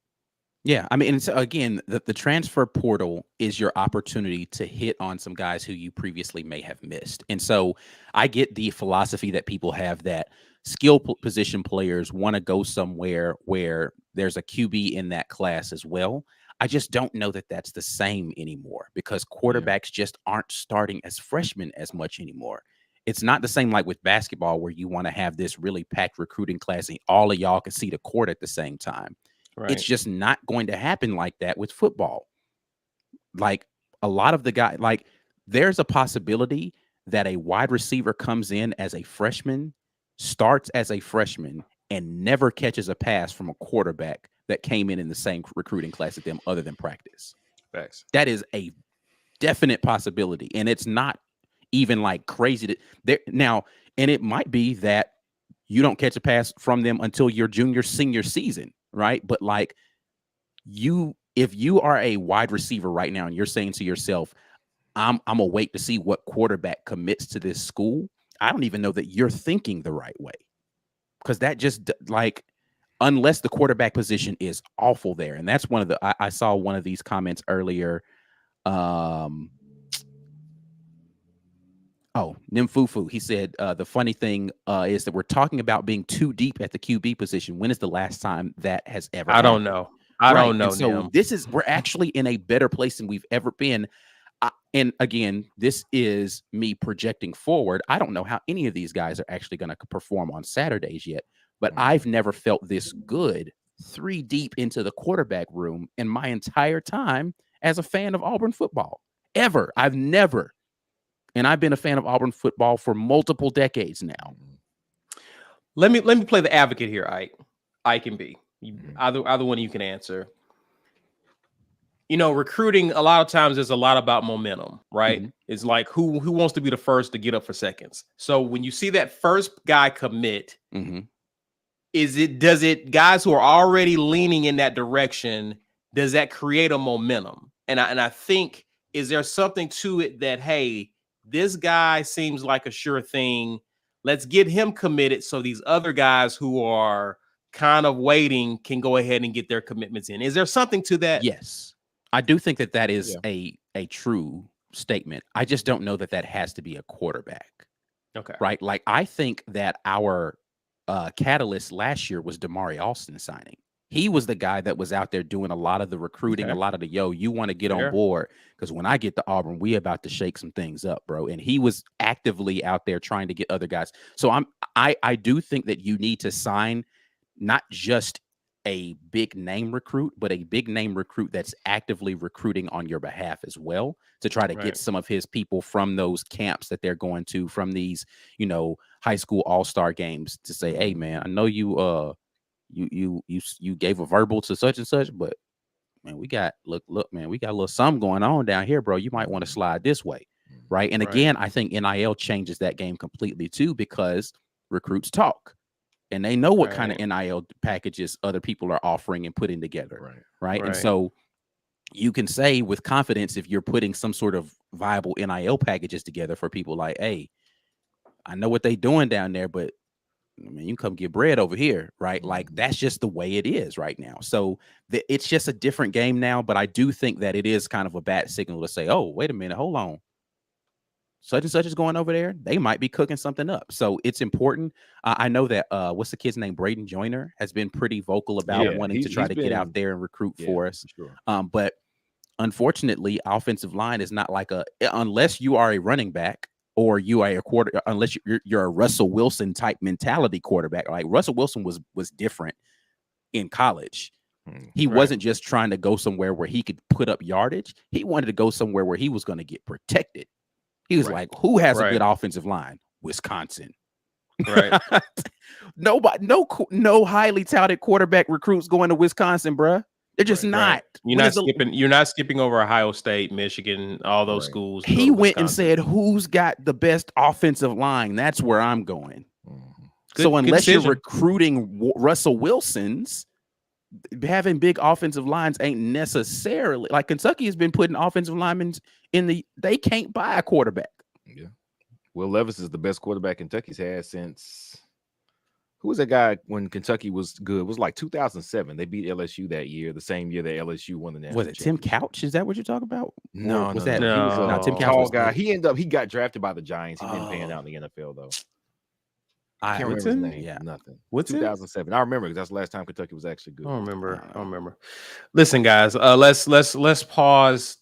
Yeah, I mean, and so again, the transfer portal is your opportunity to hit on some guys who you previously may have missed. And so I get the philosophy that people have that skill position players want to go somewhere where there's a QB in that class as well. I just don't know that that's the same anymore, because quarterbacks just aren't starting as freshmen as much anymore. It's not the same like with basketball, where you want to have this really packed recruiting class and all of y'all can see the court at the same time. Right. It's just not going to happen like that with football. Like a lot of the guys, like there's a possibility that a wide receiver comes in as a freshman, starts as a freshman, and never catches a pass from a quarterback that came in the same recruiting class as them other than practice. Facts. That is a definite possibility. And it's not even like crazy now. And it might be that you don't catch a pass from them until your senior season. Right. But like if you are a wide receiver right now and you're saying to yourself, I'm gonna wait to see what quarterback commits to this school, I don't even know that you're thinking the right way, because that just like, unless the quarterback position is awful there. And that's one of the I saw one of these comments earlier. Nimfufu, he said, the funny thing is that we're talking about being too deep at the QB position. When is the last time that has ever happened? Don't know. I don't know. And so we're actually in a better place than we've ever been. And again, this is me projecting forward. I don't know how any of these guys are actually going to perform on Saturdays yet, but I've never felt this good 3 deep into the quarterback room in my entire time as a fan of Auburn football. Ever. I've never. And I've been a fan of Auburn football for multiple decades now. Let me play the advocate here, Ike. Ike and B. Either one of you can answer. You know, recruiting a lot of times is a lot about momentum, right? Mm-hmm. It's like who wants to be the first to get up for seconds. So when you see that first guy commit, does it guys who are already leaning in that direction, does that create a momentum? And I think is there something to it that, hey, this guy seems like a sure thing. Let's get him committed so these other guys who are kind of waiting can go ahead and get their commitments in. Is there something to that? Yes, I do think that is a true statement. I just don't know that has to be a quarterback. Okay. Right. Like, I think that our catalyst last year was Damari Alston signing. He was the guy that was out there doing a lot of the recruiting, a lot of the, you want to get on board, because when I get to Auburn, we about to shake some things up, bro. And he was actively out there trying to get other guys. So I do think that you need to sign not just a big name recruit, but a big name recruit that's actively recruiting on your behalf as well, to try to get some of his people from those camps that they're going to, from these, high school all-star games, to say, hey man, I know you gave a verbal to such and such, but man, we got look, man, we got a little something going on down here, bro. You might want to slide this way. Right. And again, I think NIL changes that game completely too, because recruits talk. And they know what kind of NIL packages other people are offering and putting together. Right. And so you can say with confidence, if you're putting some sort of viable NIL packages together for people, like, hey, I know what they doing down there, but I mean, you can come get bread over here. Right. Like, that's just the way it is right now. So it's just a different game now. But I do think that it is kind of a bad signal to say, oh, wait a minute, hold on. Such and such is going over there. They might be cooking something up. So it's important. I know that what's the kid's name? Braden Joyner has been pretty vocal about wanting to try to get out there and recruit for us. Sure. But unfortunately, offensive line is not like unless you are a running back or you are unless you're a Russell Wilson type mentality quarterback. Like, Russell Wilson was different in college. He wasn't just trying to go somewhere where he could put up yardage. He wanted to go somewhere where he was going to get protected. He was like, who has a good offensive line? Wisconsin. Right. Nobody, no highly touted quarterback recruits going to Wisconsin, bruh. They're just not. You're not skipping over Ohio State, Michigan, all those schools. He went and said, who's got the best offensive line? That's where I'm going. So unless you're recruiting Russell Wilsons, having big offensive lines ain't necessarily, like, Kentucky has been putting offensive linemen they can't buy a quarterback. Yeah. Will Levis is the best quarterback Kentucky's had since, who was that guy when Kentucky was good? It was like 2007. They beat LSU that year, the same year that LSU won the national championship. Was it Tim Couch? Is that what you're talking about? No, was that no. He was no, Tim Couch tall was guy. He got drafted by the Giants. He didn't pan out in the NFL though. I can't remember his name. Yeah. Nothing. What's 2007? I remember, because that's the last time Kentucky was actually good. I don't remember. Listen, guys, let's pause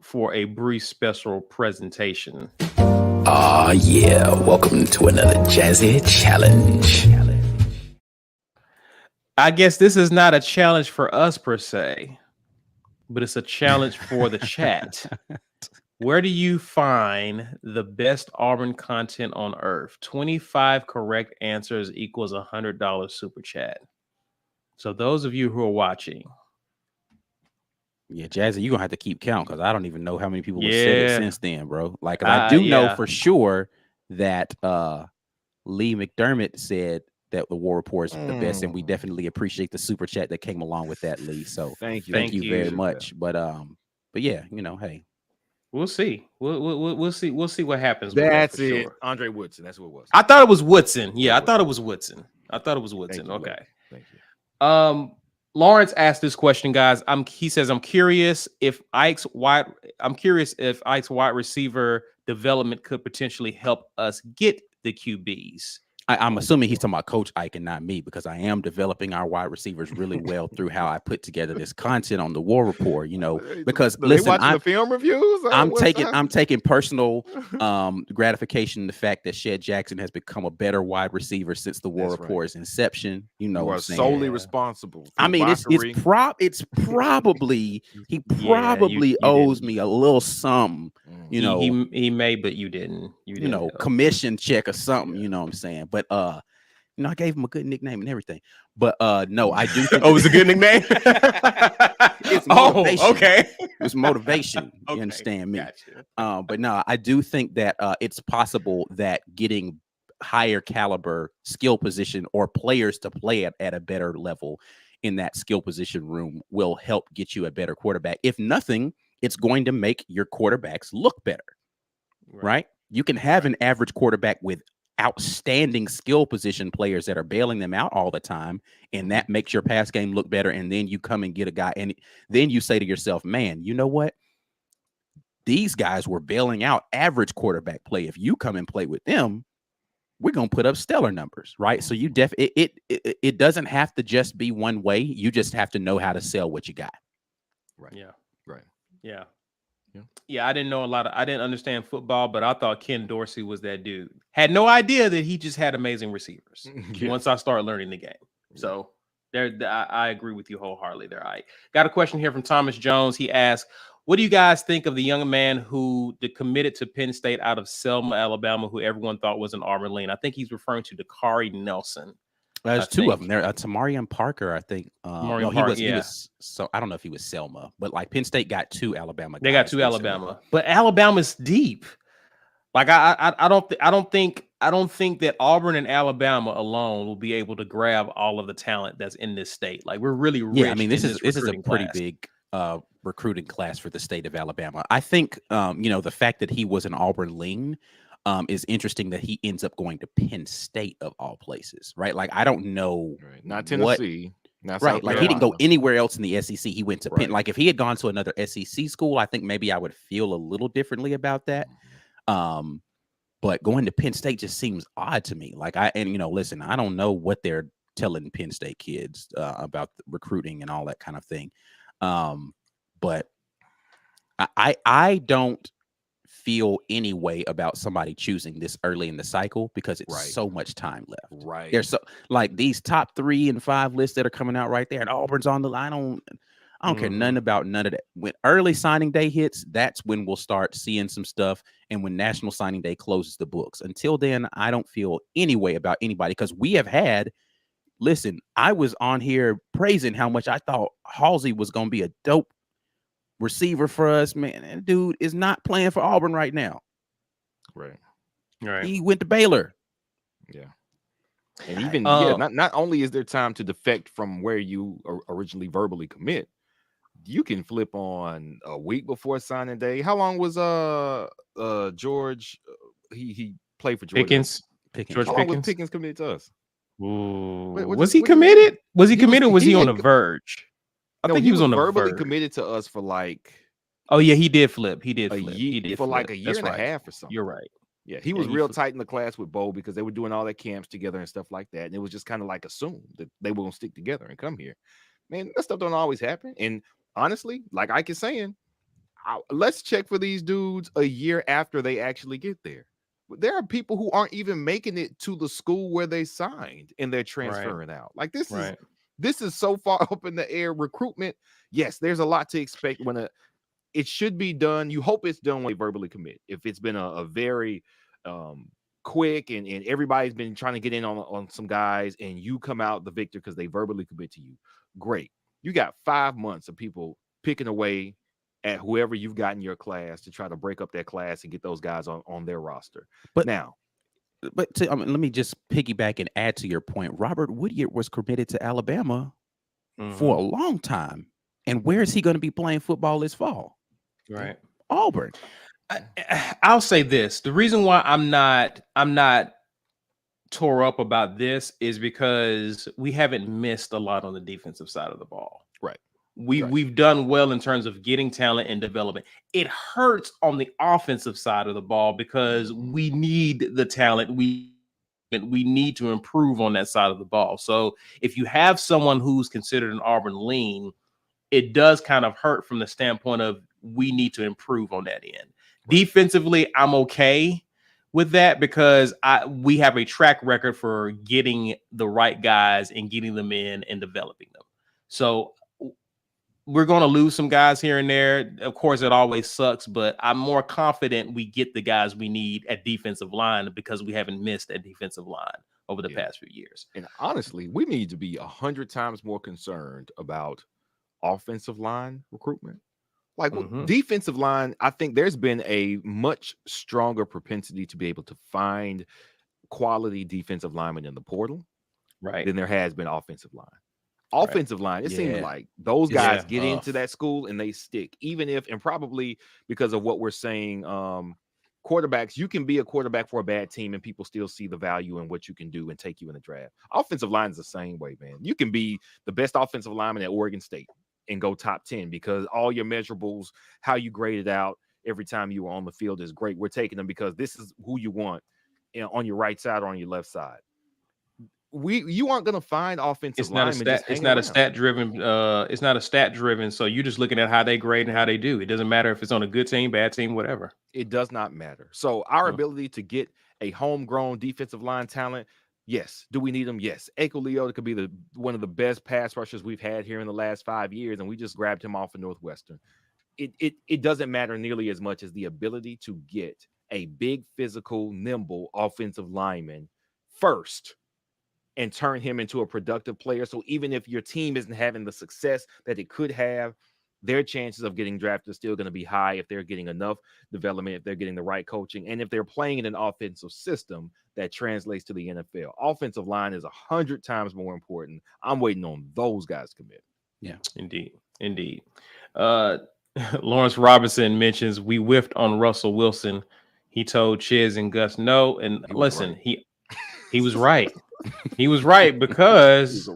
for a brief special presentation. Yeah, welcome to another Jazzy Challenge. I guess this is not a challenge for us per se, but it's a challenge for the chat. Where do you find the best Auburn content on earth? 25 correct answers equals $100 super chat. So those of you who are watching. Yeah, Jazzy, you're going to have to keep count, because I don't even know how many people have said it since then, bro. Like, I do know for sure that Lee McDermott said that the War Rapport is the best, and we definitely appreciate the super chat that came along with that, Lee. So thank you very much. But yeah, hey. We'll see. We'll see. We'll see what happens. That's it. Sure. Andre Woodson. That's what it was. I thought it was Woodson. Yeah, I thought it was Woodson. Okay. Thank you. Lawrence asked this question, guys. He says, I'm curious if Ike's wide receiver development could potentially help us get the QBs. I'm assuming he's talking about Coach Ike and not me, because I am developing our wide receivers really well through how I put together this content on the War Rapport, because listen, the film reviews. I'm taking personal gratification in the fact that Shed Jackson has become a better wide receiver since the War Rapport's inception. You are solely responsible. I mean, it's probably he probably owes me a little something. He may, but you didn't. Commission check or something. You know what I'm saying? But I gave him a good nickname and everything. But no, I do think it was a good nickname. It's motivation. Okay. It's motivation. You understand me? Gotcha. But no, I do think that it's possible that getting higher caliber skill position or players to play at a better level in that skill position room will help get you a better quarterback. If nothing, it's going to make your quarterbacks look better, right? You can have an average quarterback with outstanding skill position players that are bailing them out all the time, and that makes your pass game look better. And then you come and get a guy, and then you say to yourself, man, you know what? These guys were bailing out average quarterback play. If you come and play with them, we're going to put up stellar numbers, right? So you it doesn't have to just be one way. You just have to know how to sell what you got. Right. Yeah. Right. Yeah. Yeah. Yeah. I didn't understand football, but I thought Ken Dorsey was that dude. Had no idea that he just had amazing receivers once I started learning the game. So I agree with you wholeheartedly there. I got a question here from Thomas Jones. He asked, what do you guys think of the young man who committed to Penn State out of Selma, Alabama, who everyone thought was an Auburn lean? I think he's referring to Dakari Nelson. There's two of them there. Tamarian Parker, I think. He was. So I don't know if he was Selma, but like Penn State got two Alabama. They got two recently. Alabama, but Alabama's deep. Like I don't think that Auburn and Alabama alone will be able to grab all of the talent that's in this state. Like we're really rich. I mean, this is a pretty class. big recruiting class for the state of Alabama. I think the fact that he was an Auburn lean is interesting, that he ends up going to Penn State of all places, right? Like I don't know, not Tennessee, not right? Like he didn't go anywhere else in the SEC. He went to Penn. Like if he had gone to another SEC school, I think maybe I would feel a little differently about that. But going to Penn State just seems odd to me. Like listen, I don't know what they're telling Penn State kids about recruiting and all that kind of thing. But I don't feel any way about somebody choosing this early in the cycle because it's so much time left. Right. There's so like these top 3 and 5 lists that are coming out right there, and Auburn's on the line. I don't care nothing about none of that. When early signing day hits, that's when we'll start seeing some stuff. And when National Signing Day closes the books. Until then, I don't feel any way about anybody because we have had. Listen, I was on here praising how much I thought Halsey was going to be a dope receiver for us, man. That dude is not playing for Auburn right now. Right. He went to Baylor. Yeah. And even not only is there time to defect from where you originally verbally commit, you can flip on a week before signing day. How long was George? He played for Georgia. Pickens. George How long was Pickens committed to us? Was he committed? Was he committed? Or was he on the verge? I think he was on the verbally verge. committed to us for like. Oh yeah, he did flip. He did a flip. year, he did for flip. like a year That's and right. a half or something. You're right. Yeah, he was real tight in the class with Bo because they were doing all their camps together and stuff like that. And it was just kind of like assumed that they were gonna stick together and come here. Man, that stuff don't always happen. And honestly, like Ike is saying, let's check for these dudes a year after they actually get there. There are people who aren't even making it to the school where they signed and they're transferring out. Like this is so far up in the air. Recruitment, yes, there's a lot to expect when it should be done. You hope it's done when they verbally commit. If it's been a very quick and everybody's been trying to get in on some guys and you come out the victor because they verbally commit to you, great. You got 5 months of people picking away at whoever you've got in your class to try to break up that class and get those guys on their roster. But now, let me just piggyback and add to your point. Robert Woodyard was committed to Alabama for a long time. And where is he going to be playing football this fall? Right. Auburn. I'll say this. The reason why I'm not tore up about this is because we haven't missed a lot on the defensive side of the ball. Right. We've done well in terms of getting talent and development. It hurts on the offensive side of the ball because we need the talent. We need to improve on that side of the ball. So if you have someone who's considered an Auburn lean, it does kind of hurt from the standpoint of we need to improve on that end. Right. Defensively, I'm okay with that because we have a track record for getting the right guys and getting them in and developing them. So we're going to lose some guys here and there. Of course, it always sucks, but I'm more confident we get the guys we need at defensive line because we haven't missed at defensive line over the past few years. And honestly, we need to be 100 times more concerned about offensive line recruitment. Like defensive line, I think there's been a much stronger propensity to be able to find quality defensive linemen in the portal, right, than there has been offensive line. Offensive line, it seems Yeah. like those Yeah. guys get into that school and they stick, even if, and probably because of what we're saying, quarterbacks, you can be a quarterback for a bad team and people still see the value in what you can do and take you in the draft. Offensive line is the same way, man. You can be the best offensive lineman at Oregon State and go top 10 because all your measurables, how you graded out every time you were on the field is great. We're taking them because this is who you want, you know, on your right side or on your left side. You aren't going to find offensive linemen. It's not a stat driven. It's not a stat driven. So you're just looking at how they grade and how they do. It doesn't matter if it's on a good team, bad team, whatever. It does not matter. So our ability to get a homegrown defensive line talent, yes. Do we need them? Yes. Eko Leota could be one of the best pass rushers we've had here in the last 5 years, and we just grabbed him off of Northwestern. It doesn't matter nearly as much as the ability to get a big, physical, nimble offensive lineman first and turn him into a productive player. So even if your team isn't having the success that it could have, their chances of getting drafted are still going to be high if they're getting enough development, if they're getting the right coaching, and if they're playing in an offensive system that translates to the NFL. Offensive line is 100 times more important. I'm waiting on those guys to commit. Yeah, indeed. Lawrence Robinson mentions we whiffed on Russell Wilson. He told Chiz and Gus no, and listen, he was right. He was right because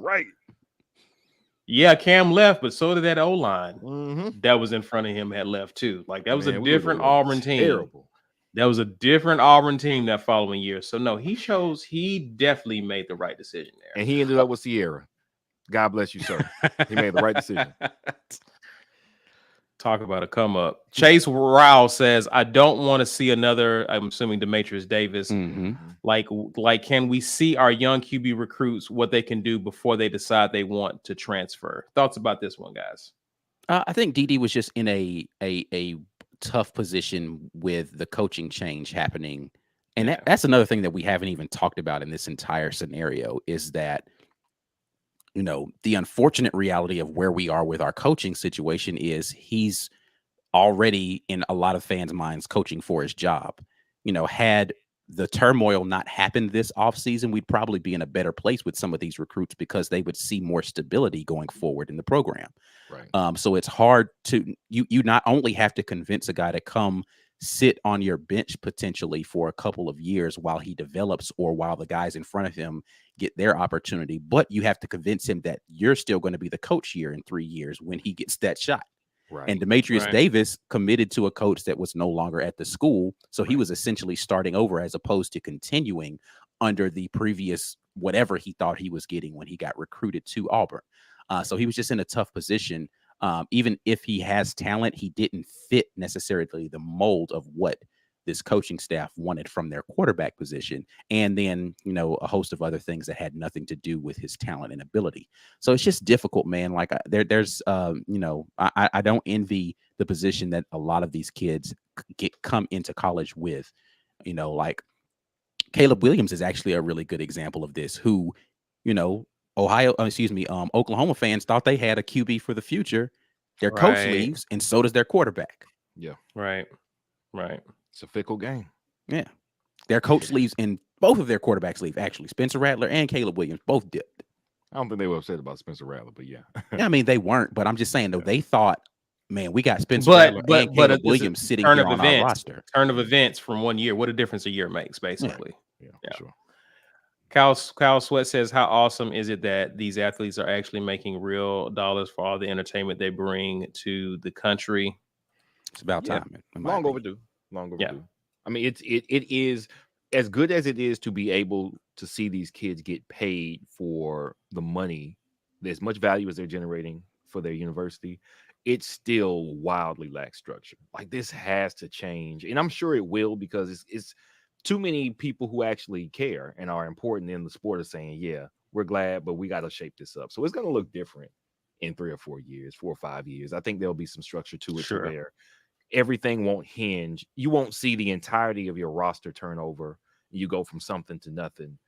yeah, Cam left, but so did that O-line that was in front of him had left too. Like that was a different Auburn team. Terrible. That was a different Auburn team that following year. So no, he definitely made the right decision there. And he ended up with Sierra. God bless you, sir. He made the right decision. Talk about a come up. Chase Rao says, I don't want to see another, I'm assuming Demetrius Davis. Like, can we see our young QB recruits, what they can do before they decide they want to transfer? Thoughts about this one, guys? I think DD was just in a tough position with the coaching change happening. And that's another thing that we haven't even talked about in this entire scenario is that, you know, the unfortunate reality of where we are with our coaching situation is he's already in a lot of fans' minds coaching for his job. You know, had the turmoil not happened this offseason, we'd probably be in a better place with some of these recruits because they would see more stability going forward in the program. Right. So it's hard to, you not only have to convince a guy to come sit on your bench potentially for a couple of years while he develops or while the guys in front of him get their opportunity, but you have to convince him that you're still going to be the coach here in 3 years when he gets that shot. Right. And Demetrius Davis committed to a coach that was no longer at the school. So he was essentially starting over as opposed to continuing under the previous whatever he thought he was getting when he got recruited to Auburn. So he was just in a tough position. Even if he has talent, he didn't fit necessarily the mold of what this coaching staff wanted from their quarterback position. And then, you know, a host of other things that had nothing to do with his talent and ability. So it's just difficult, man. Like there's, you know, I don't envy the position that a lot of these kids come into college with, you know, like Caleb Williams is actually a really good example of this, who, you know, Oklahoma fans thought they had a QB for the future. Their coach leaves, and so does their quarterback. Yeah. Right. It's a fickle game. Yeah. Their coach leaves, and both of their quarterbacks leave, actually. Spencer Rattler and Caleb Williams both dipped. I don't think they were upset about Spencer Rattler, but yeah. I mean, they weren't, but I'm just saying, though, they thought, man, we got Spencer Rattler and Caleb Williams sitting here on our roster. Turn of events from 1 year. What a difference a year makes, basically. Yeah. Sure. Kyle Sweat says, how awesome is it that these athletes are actually making real dollars for all the entertainment they bring to the country? It's about time. Long overdue. Yeah. I mean, it is as good as it is to be able to see these kids get paid for the money, as much value as they're generating for their university. It still wildly lacks structure. Like, this has to change, and I'm sure it will, because it's too many people who actually care and are important in the sport are saying, yeah, we're glad, but we got to shape this up. So it's going to look different in 3 or 4 years, 4 or 5 years. I think there'll be some structure to it where everything won't hinge. You won't see the entirety of your roster turnover. You go from something to nothing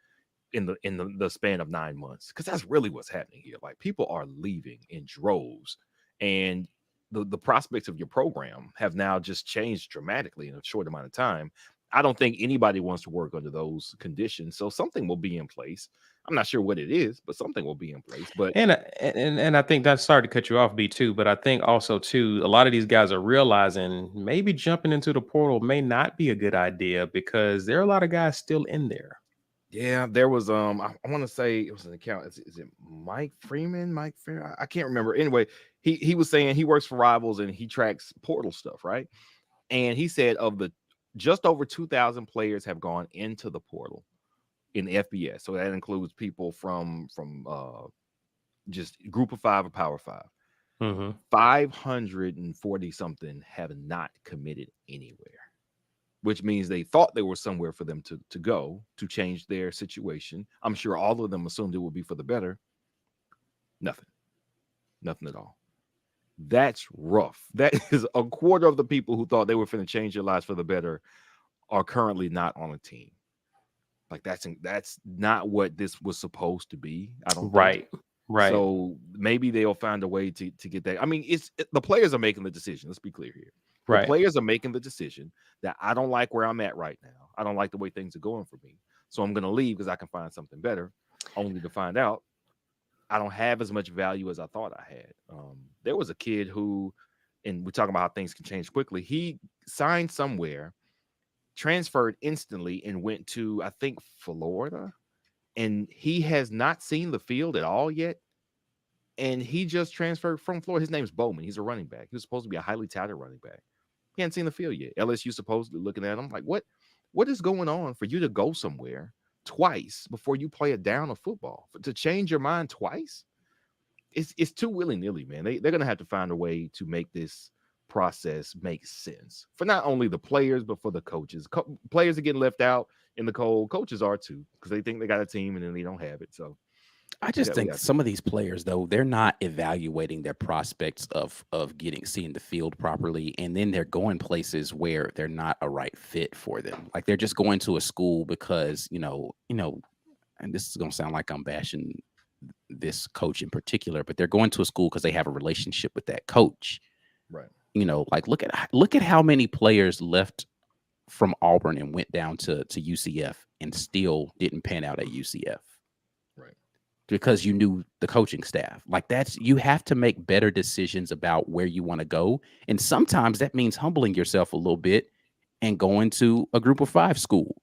in the span of 9 months, because that's really what's happening here. Like, people are leaving in droves, and the prospects of your program have now just changed dramatically in a short amount of time. I don't think anybody wants to work under those conditions. So something will be in place. I'm not sure what it is, but something will be in place. But And I think that's sorry to cut you off, B2, but I think also too, a lot of these guys are realizing maybe jumping into the portal may not be a good idea because there are a lot of guys still in there. yeah, there was I want to say it was an account. Is it Mike Freeman? I can't remember. Anyway, he was saying he works for Rivals and he tracks portal stuff, right? And he said of the just over 2,000 players have gone into the portal in the FBS. So that includes people from just Group of 5 or Power 5. 540 something have not committed anywhere, which means they thought there was somewhere for them to go to change their situation. I'm sure all of them assumed it would be for the better. Nothing at all. That's rough. That is a quarter of the people who thought they were going to change their lives for the better are currently not on a team. Like that's not what this was supposed to be. I don't think. Right. So maybe they'll find a way to get that. I mean, the players are making the decision. Let's be clear here. The players are making the decision that I don't like where I'm at right now. I don't like the way things are going for me. So I'm going to leave because I can find something better, only to find out I don't have as much value as I thought I had. There was a kid who, and we're talking about how things can change quickly. He signed somewhere, transferred instantly, and went to, I think, Florida. And he has not seen the field at all yet. And he just transferred from Florida. His name's Bowman. He's a running back. He was supposed to be a highly touted running back. He hadn't seen the field yet. LSU supposedly looking at him like, what is going on for you to go somewhere twice before you play a down of football? To change your mind twice? It's too willy-nilly, man. They're going to have to find a way to make this process make sense for not only the players, but for the coaches. Players are getting left out in the cold. Coaches are too, because they think they got a team and then they don't have it. So I just think some of these players, though, they're not evaluating their prospects of seeing the field properly, and then they're going places where they're not a right fit for them. Like they're just going to a school because you know, and this is gonna sound like I'm bashing this coach in particular, but they're going to a school because they have a relationship with that coach. Right. Like look at how many players left from Auburn and went down to UCF and still didn't pan out at UCF. Right. Because you knew the coaching staff. Like you have to make better decisions about where you want to go. And sometimes that means humbling yourself a little bit and going to a Group of 5 school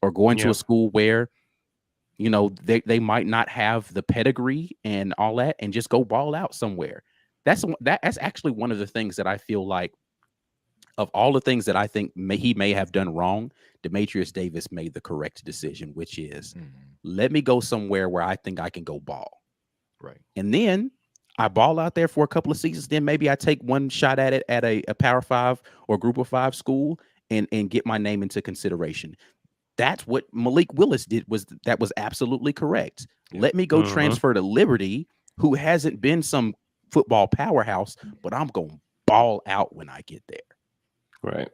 or going to a school where, they might not have the pedigree and all that, and just go ball out somewhere. That's actually one of the things that I feel like, of all the things that I think he may have done wrong, Demetrius Davis made the correct decision, which is let me go somewhere where I think I can go ball. Right. And then I ball out there for a couple of seasons. Then maybe I take one shot at it at a Power 5 or Group of 5 school and get my name into consideration. That's what Malik Willis did. That was absolutely correct. Yeah. Let me go transfer to Liberty, who hasn't been some football powerhouse, but I'm going to ball out when I get there. Right.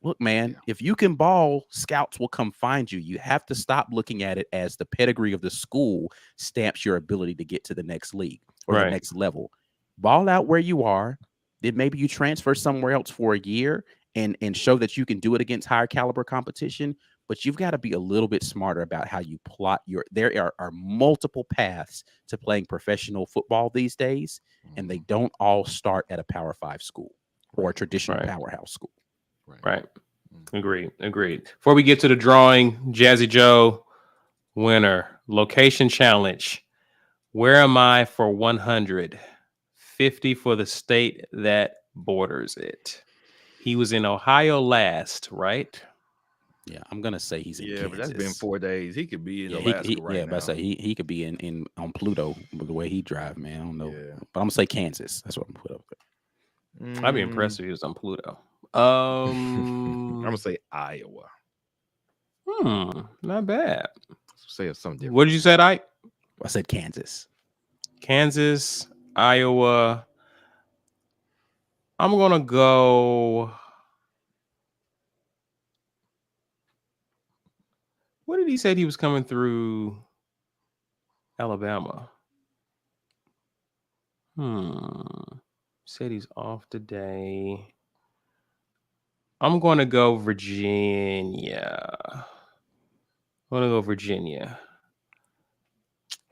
Look, man, if you can ball, scouts will come find you. You have to stop looking at it as the pedigree of the school stamps your ability to get to the next league or the next level. Ball out where you are. Then maybe you transfer somewhere else for a year and show that you can do it against higher caliber competition. But you've got to be a little bit smarter about how you plot there are multiple paths to playing professional football these days, and they don't all start at a Power 5 school or a traditional powerhouse school. Right. Agreed. Before we get to the drawing, Jazzy Joe, winner, location challenge. Where am I for 100? 50 for the state that borders it. He was in Ohio last, right? Yeah, I'm gonna say he's in Kansas. But that's been 4 days. He could be in Alaska right now. But I say he could be in on Pluto with the way he drive, man. I don't know, but I'm gonna say Kansas. That's what I'm gonna put up there. I'd be impressed if he was on Pluto. I'm gonna say Iowa. Not bad. Say something different. What did you say, Ike? I said Kansas. Kansas, Iowa. I'm gonna go. What did he say he was coming through Alabama? Said he's off today. I'm going to go Virginia.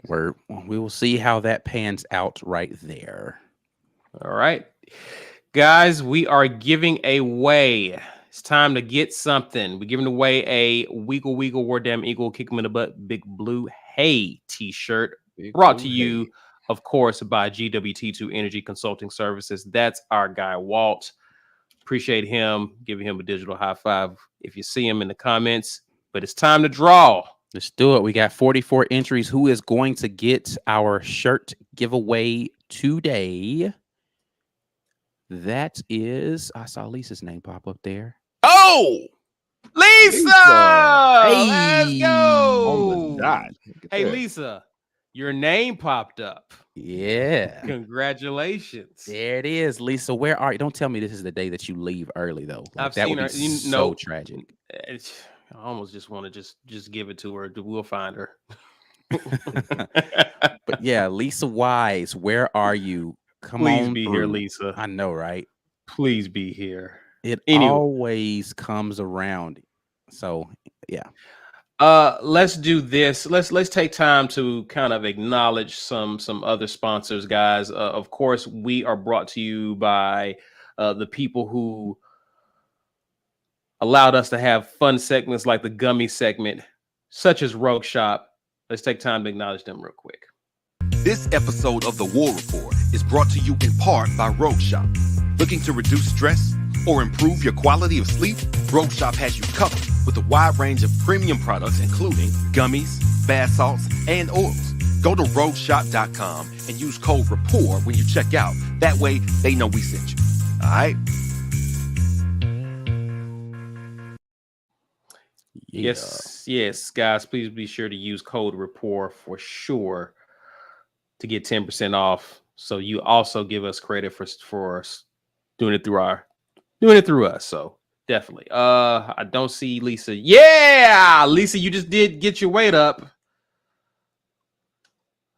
We will see how that pans out right there. All right, guys, we are giving away. It's time to get something. We're giving away a Weagle War Damn Eagle Kick 'em in the Butt Big Blue Hey t-shirt, brought to you, of course, by GWT2 Energy Consulting Services. That's our guy, Walt. Appreciate him. Giving him a digital high five if you see him in the comments. But it's time to draw. Let's do it. We got 44 entries. Who is going to get our shirt giveaway today? That is, I saw Lisa's name pop up there. Oh, Lisa! Hey. Let's go. Hey, that. Lisa, your name popped up. Yeah. Congratulations. There it is, Lisa. Where are you? Don't tell me this is the day that you leave early, though. Like, I've that seen would her. be so tragic. I almost just want to just give it to her. We'll find her. But yeah, Lisa Wise, where are you? Come Please on be through. here, Lisa. I know, right? Please be here. It Anyway. always comes around. So yeah. Let's do this. Let's take time to kind of acknowledge some other sponsors, guys. Of course, we are brought to you by the people who allowed us to have fun segments like the gummy segment, such as Rogue Shop. Let's take time to acknowledge them real quick. This episode of the War Rapport is brought to you in part by Rogue Shop. Looking to reduce stress or improve your quality of sleep? Rogue Shop has you covered with a wide range of premium products, including gummies, bath salts, and oils. Go to rogueshop.com and use code RAPPORT when you check out. That way, they know we sent you. All right? Yeah. Yes, guys. Please be sure to use code RAPPORT for sure to get 10% off. So you also give us credit for doing it through us. So definitely. I don't see Lisa. Yeah, Lisa, you just did get your weight up.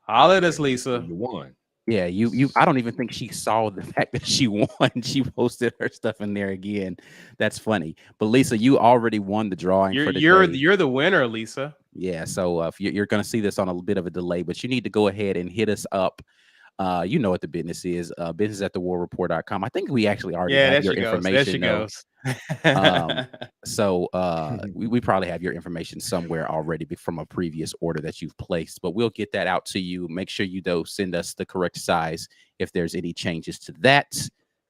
Holla at us, Lisa. You won. Yeah, you. I don't even think she saw the fact that she won. She posted her stuff in there again. That's funny. But Lisa, you already won the drawing for the day. You're the winner, Lisa. Yeah. So if you're going to see this on a bit of a delay, but you need to go ahead and hit us up. You know what the business is. Business@thewarrapport.com. I think we actually already have your information. There she goes. So we probably have your information somewhere already from a previous order that you've placed, but we'll get that out to you. Make sure you send us the correct size if there's any changes to that.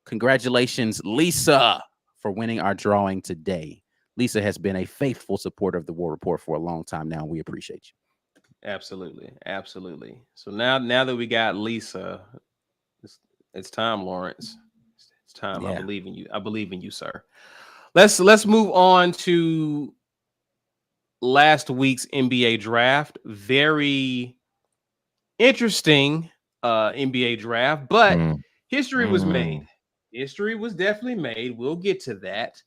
Congratulations, Lisa, for winning our drawing today. Lisa has been a faithful supporter of the War Rapport for a long time now, and we appreciate you. Absolutely. So now that we got Lisa, it's time, Lawrence. It's time. Yeah. I believe in you, sir. Let's move on to last week's NBA draft. Very interesting NBA draft, but history was made. History was definitely made. We'll get to that.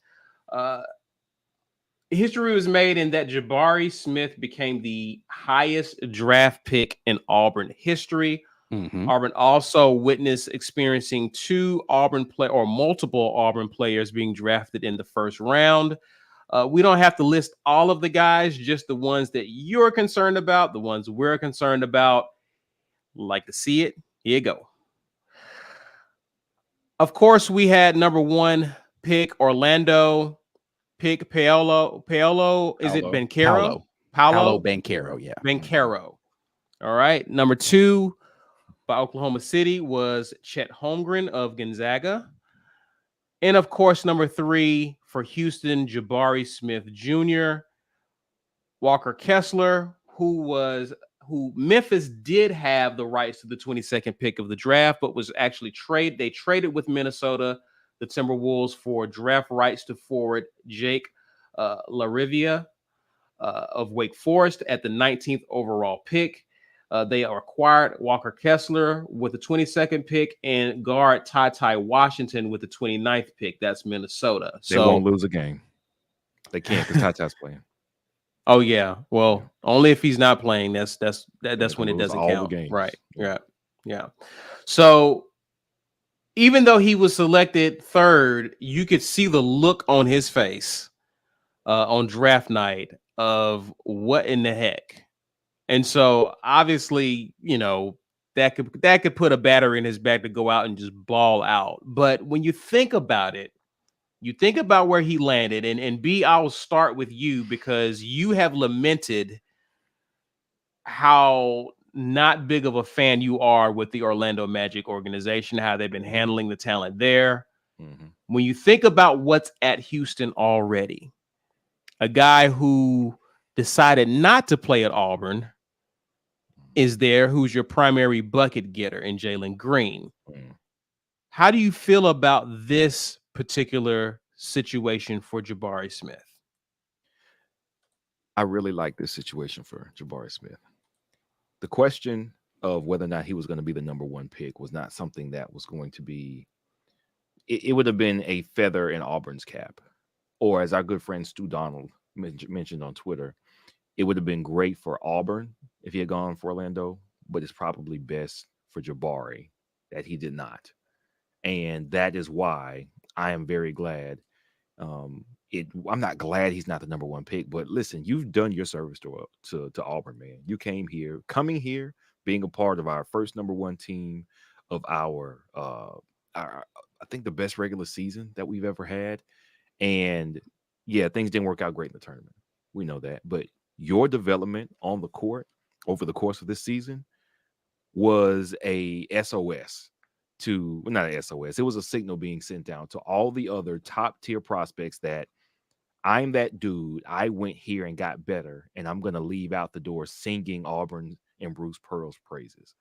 History was made in that Jabari Smith became the highest draft pick in Auburn history. Mm-hmm. Auburn also witnessed experiencing multiple Auburn players being drafted in the first round. We don't have to list all of the guys, just the ones that you're concerned about, the ones we're concerned about. Like to see it? Here you go. Of course, we had number 1 pick, Orlando. Pick Paolo. Is it Banchero? Paolo Banchero, yeah. Banchero. All right. Number 2 by Oklahoma City was Chet Holmgren of Gonzaga. And of course, number 3 for Houston, Jabari Smith Jr. Walker Kessler, who Memphis did have the rights to the 22nd pick of the draft, but was actually traded. They traded with Minnesota, the Timberwolves, for draft rights to forward Jake LaRivia of Wake Forest at the 19th overall pick. They acquired Walker Kessler with the 22nd pick and guard Ty Washington with the 29th pick. That's Minnesota. They won't lose a game. They can't because Ty's playing. Oh yeah. Well, only if he's not playing. That's when it doesn't count. Right. Yeah. So even though he was selected 3rd, you could see the look on his face on draft night of what in the heck. And so obviously, that could put a battery in his back to go out and just ball out. But when you think about it, you think about where he landed, and B, I'll start with you because you have lamented how not big of a fan you are with the Orlando Magic organization, how they've been handling the talent there. Mhm. When you think about what's at Houston already, a guy who decided not to play at Auburn is there, who's your primary bucket getter in Jalen Green. How do you feel about this particular situation for Jabari Smith? I really like this situation for Jabari Smith. The question of whether or not he was going to be the number one pick was not something that was going to be, it would have been a feather in Auburn's cap. Or as our good friend Stu Donald mentioned on Twitter, it would have been great for Auburn if he had gone for Orlando, but it's probably best for Jabari that he did not. And that is why I am very glad. I'm not glad he's not the number one pick, but listen, you've done your service to Auburn, man. You coming here, being a part of our first number one team of our I think the best regular season that we've ever had. And yeah, things didn't work out great in the tournament. We know that, but your development on the court over the course of this season was a SOS not a SOS. It was a signal being sent down to all the other top tier prospects that I'm that dude. I went here and got better, and I'm going to leave out the door singing Auburn and Bruce Pearl's praises.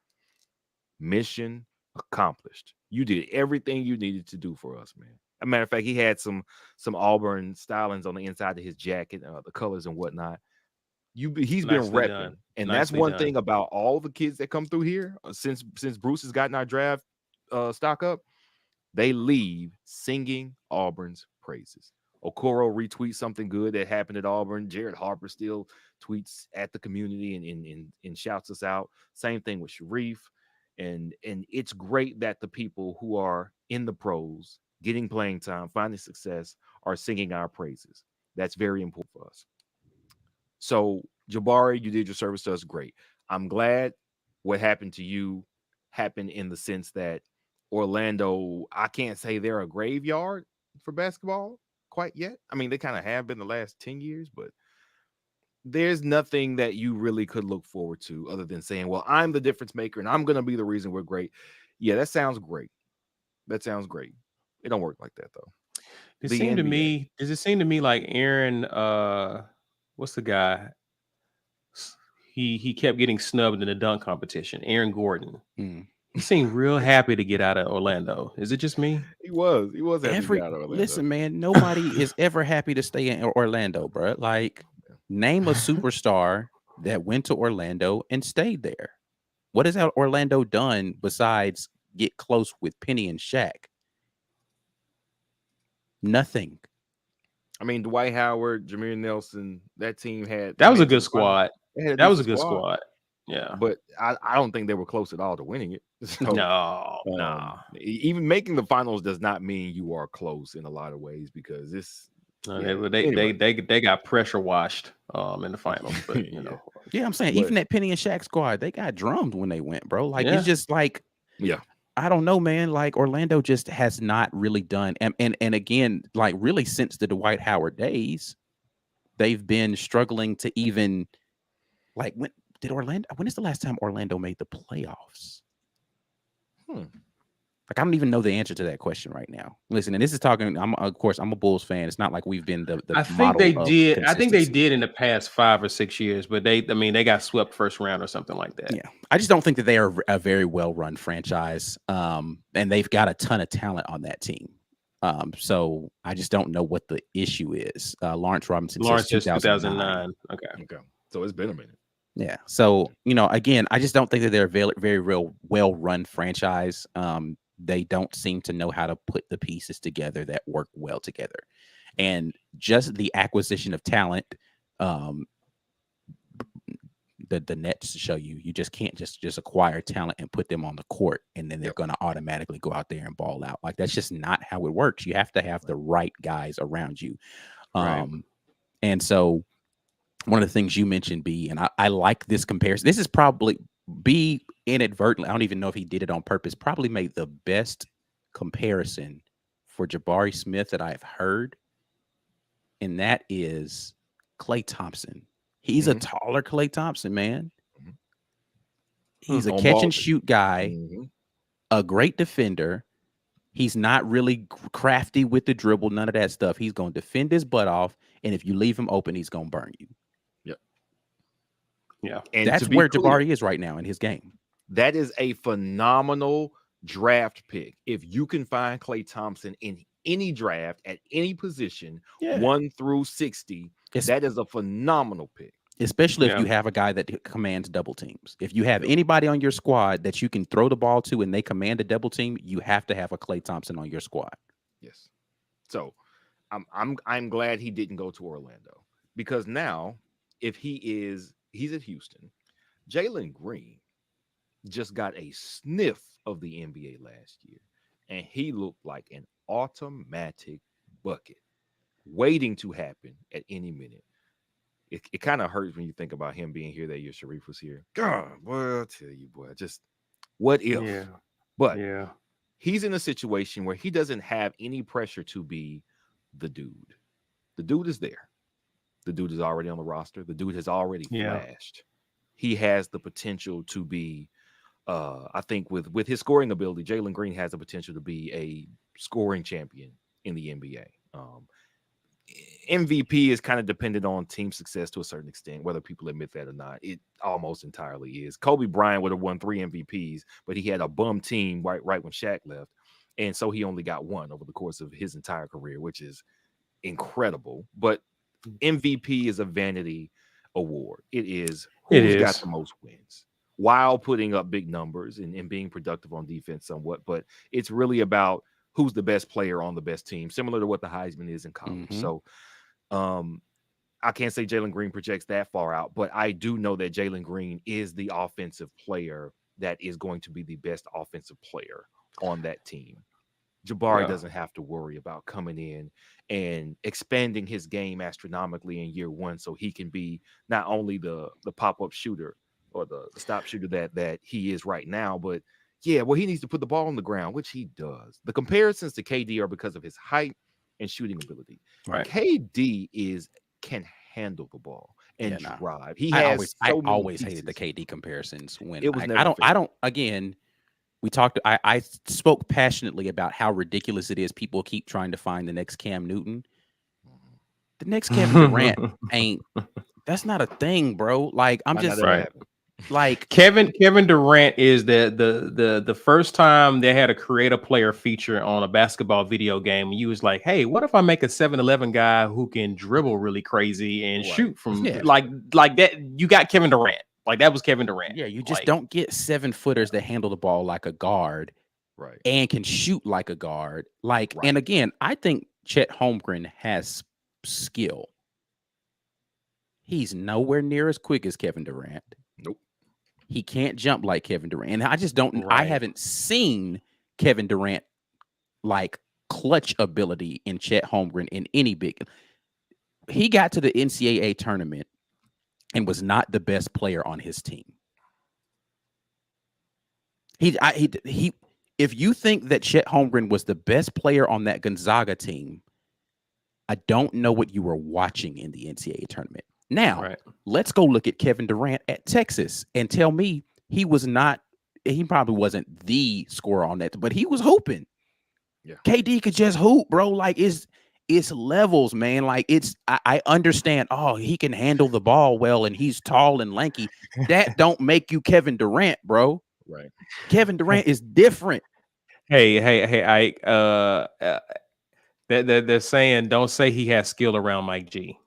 Mission accomplished. You did everything you needed to do for us, man. As a matter of fact, he had some Auburn stylings on the inside of his jacket, the colors and whatnot. He's been Nicely repping, done. and Nicely that's one done. thing about all the kids that come through here since Bruce has gotten our draft stock up. They leave singing Auburn's praises. Okoro retweets something good that happened at Auburn. Jared Harper still tweets at the community and shouts us out. Same thing with Sharif. And it's great that the people who are in the pros, getting playing time, finding success, are singing our praises. That's very important for us. So, Jabari, you did your service to us. Great. I'm glad what happened to you happened in the sense that Orlando, I can't say they're a graveyard for basketball quite yet. I mean, they kind of have been the last 10 years, but there's nothing that you really could look forward to other than saying, well, I'm the difference maker and I'm going to be the reason we're great. Yeah, that sounds great. That sounds great. It don't work like that, though. Does The it seem to me like Aaron, what's the guy? He kept getting snubbed in the dunk competition. Aaron Gordon. He seemed real happy to get out of Orlando. Is it just me? He was happy to get out of Orlando. Listen, man, nobody is ever happy to stay in Orlando, bro. Like, name a superstar that went to Orlando and stayed there. What has Orlando done besides get close with Penny and Shaq? Nothing. I mean, Dwight Howard, Jameer Nelson, that team had that was a good squad. That was a good squad. Yeah, but I don't think they were close at all to winning it. So, no. Even making the finals does not mean you are close in a lot of ways because this. They got pressure washed in the finals, but Yeah, I'm saying even that Penny and Shaq squad, they got drummed when they went, bro. Like it's just like, I don't know, man. Like Orlando just has not really done, and again, like really since the Dwight Howard days, they've been struggling to even like when is the last time Orlando made the playoffs? Like, I don't even know the answer to that question right now. Listen, and this is talking. Of course, I'm a Bulls fan. It's not like we've been the. I think they did. I think they did in the past 5 or 6 years, but they got swept first round or something like that. Yeah, I just don't think that they are a very well run franchise, and they've got a ton of talent on that team. So I just don't know what the issue is. Lawrence Robinson says 2009. Okay, so it's been a minute. Yeah. So again, I just don't think that they're a very, very real well run franchise. They don't seem to know how to put the pieces together that work well together. And just the acquisition of talent, the nets show you just can't just acquire talent and put them on the court and then they're going to automatically go out there and ball out. Like, that's just not how it works. You have to have the right guys around you. And so one of the things you mentioned, B, and I like this comparison. This is probably B inadvertently. I don't even know if he did it on purpose. Probably made the best comparison for Jabari Smith that I've heard, and that is Klay Thompson. He's a taller Klay Thompson, man. He's a On catch ball. and shoot guy, a great defender. He's not really crafty with the dribble, none of that stuff. He's going to defend his butt off, and if you leave him open, he's going to burn you. Yeah. And that's where Jabari is right now in his game. That is a phenomenal draft pick. If you can find Klay Thompson in any draft at any position, 1 through 60, that is a phenomenal pick. Especially if you have a guy that commands double teams. If you have anybody on your squad that you can throw the ball to and they command a double team, you have to have a Klay Thompson on your squad. Yes. So I'm glad he didn't go to Orlando, because now if he's at Houston, Jalen Green just got a sniff of the NBA last year, and he looked like an automatic bucket waiting to happen at any minute. It kind of hurts when you think about him being here that year Sharif was here. God, boy, I'll tell you, boy, just what if? Yeah. But he's in a situation where he doesn't have any pressure to be the dude. The dude is there. The dude is already on the roster. The dude has already flashed. He has the potential to be, I think with his scoring ability, Jalen Green has the potential to be a scoring champion in the NBA. MVP is kind of dependent on team success to a certain extent, whether people admit that or not. It almost entirely is. Kobe Bryant would have won 3 MVPs, but he had a bum team right when Shaq left. And so he only got 1 over the course of his entire career, which is incredible. But MVP is a vanity award. It is who's got the most wins while putting up big numbers and being productive on defense somewhat. But it's really about who's the best player on the best team, similar to what the Heisman is in college. So I can't say Jalen Green projects that far out, but I do know that Jalen Green is the offensive player that is going to be the best offensive player on that team. Jabari doesn't have to worry about coming in and expanding his game astronomically in year 1, so he can be not only the pop-up shooter or the stop shooter that he is right now, but he needs to put the ball on the ground, which he does. The comparisons to KD are because of his height and shooting ability. Right. KD can handle the ball and drive. I always hated the KD comparisons when it was I don't again. We talked. I spoke passionately about how ridiculous it is. People keep trying to find the next Cam Newton. The next Kevin Durant ain't. That's not a thing, bro. Like I'm just like Kevin Durant is the first time they had a creative player feature on a basketball video game. And you was like, hey, what if I make a 7-Eleven guy who can dribble really crazy and shoot from like that? You got Kevin Durant. Like that was Kevin Durant. Yeah, you just don't get 7-footers that handle the ball like a guard, and can shoot like a guard. Like, and again, I think Chet Holmgren has skill. He's nowhere near as quick as Kevin Durant. Nope. He can't jump like Kevin Durant. And I just don't. I haven't seen Kevin Durant like clutch ability in Chet Holmgren in any big. He got to the NCAA tournament and was not the best player on his team. If you think that Chet Holmgren was the best player on that Gonzaga team, I don't know what you were watching in the NCAA tournament. Now, let's go look at Kevin Durant at Texas and tell me he probably wasn't the scorer on that, but he was hooping. Yeah. KD could just hoop, bro. Like it's levels, man. Like I understand. Oh, he can handle the ball well, and he's tall and lanky. That don't make you Kevin Durant, bro. Right. Kevin Durant is different. Hey, they're saying don't say he has skill around Mike G.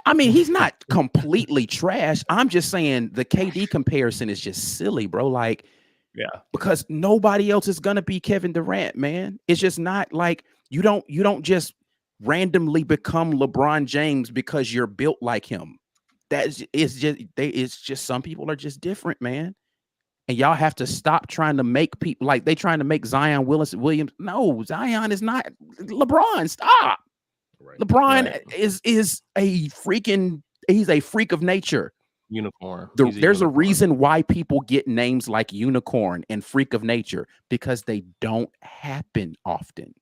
I mean, he's not completely trash. I'm just saying the KD comparison is just silly, bro. Like, because nobody else is gonna be Kevin Durant, man. It's just not like you don't just randomly become LeBron James because you're built like him. It's just some people are just different, man. And y'all have to stop trying to make people like they trying to make Zion Williams. No, Zion is not LeBron. Stop. Right. LeBron is a freaking he's a freak of nature. Unicorn. There's a reason why people get names like unicorn and freak of nature, because they don't happen often.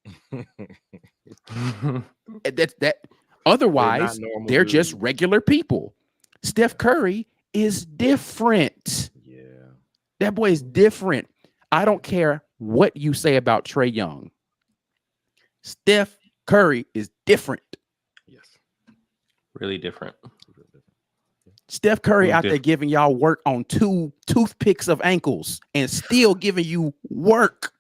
Otherwise, they're just regular people. Steph Curry is different. Yeah. That boy is different. I don't care what you say about Trae Young. Steph Curry is different. Yes. Really different. Steph Curry out there giving y'all work on 2 toothpicks of ankles and still giving you work.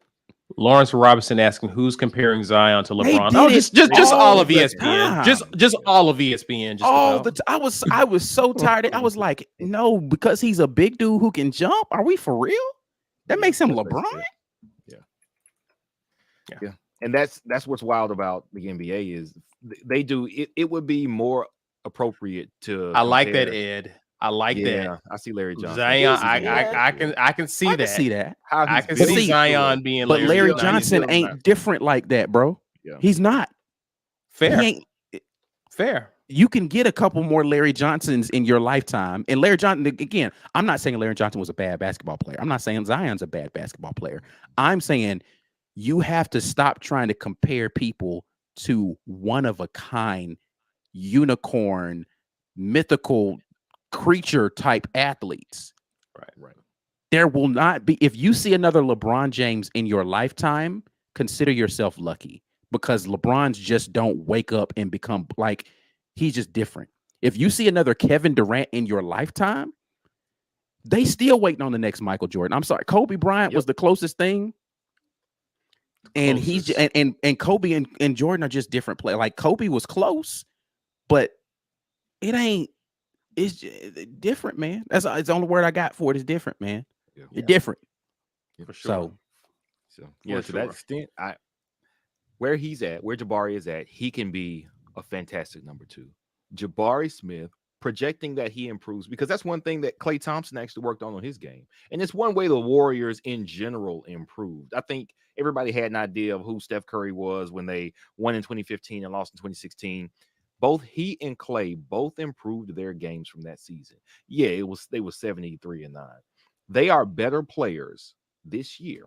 Lawrence Robinson asking who's comparing Zion to LeBron. Oh, just all of ESPN. Just all of ESPN. I was so tired. I was like, no, because he's a big dude who can jump. Are we for real? That makes him LeBron. Yeah. And that's what's wild about the NBA is they do it. It would be more appropriate to. I like that, Ed. I like that. I see Larry Johnson. Zion, I can see that. See that. I can see Zion being. But Larry Johnson ain't different like that, bro. Yeah. He's not. Fair. He ain't fair. You can get a couple more Larry Johnsons in your lifetime. And Larry Johnson, again, I'm not saying Larry Johnson was a bad basketball player. I'm not saying Zion's a bad basketball player. I'm saying you have to stop trying to compare people to one of a kind, unicorn, mythical creature type athletes. Right. There will not be, if you see another LeBron James in your lifetime, consider yourself lucky, because LeBrons just don't wake up and become like, he's just different. If you see another Kevin Durant in your lifetime, they still waiting on the next Michael Jordan. I'm sorry. Kobe Bryant was the closest thing. And he's and Kobe and Jordan are just different players. Like Kobe was close, but it ain't. It's different, man. That's the only word I got for it. Is different, man. Yeah. It's different. For sure. So to that extent, where he's at, where Jabari is at, he can be a fantastic number 2. Jabari Smith, projecting that he improves, because that's one thing that Klay Thompson actually worked on his game. And it's one way the Warriors in general improved. I think everybody had an idea of who Steph Curry was when they won in 2015 and lost in 2016. Both he and Klay both improved their games from that season. Yeah, they were 73-9. They are better players this year,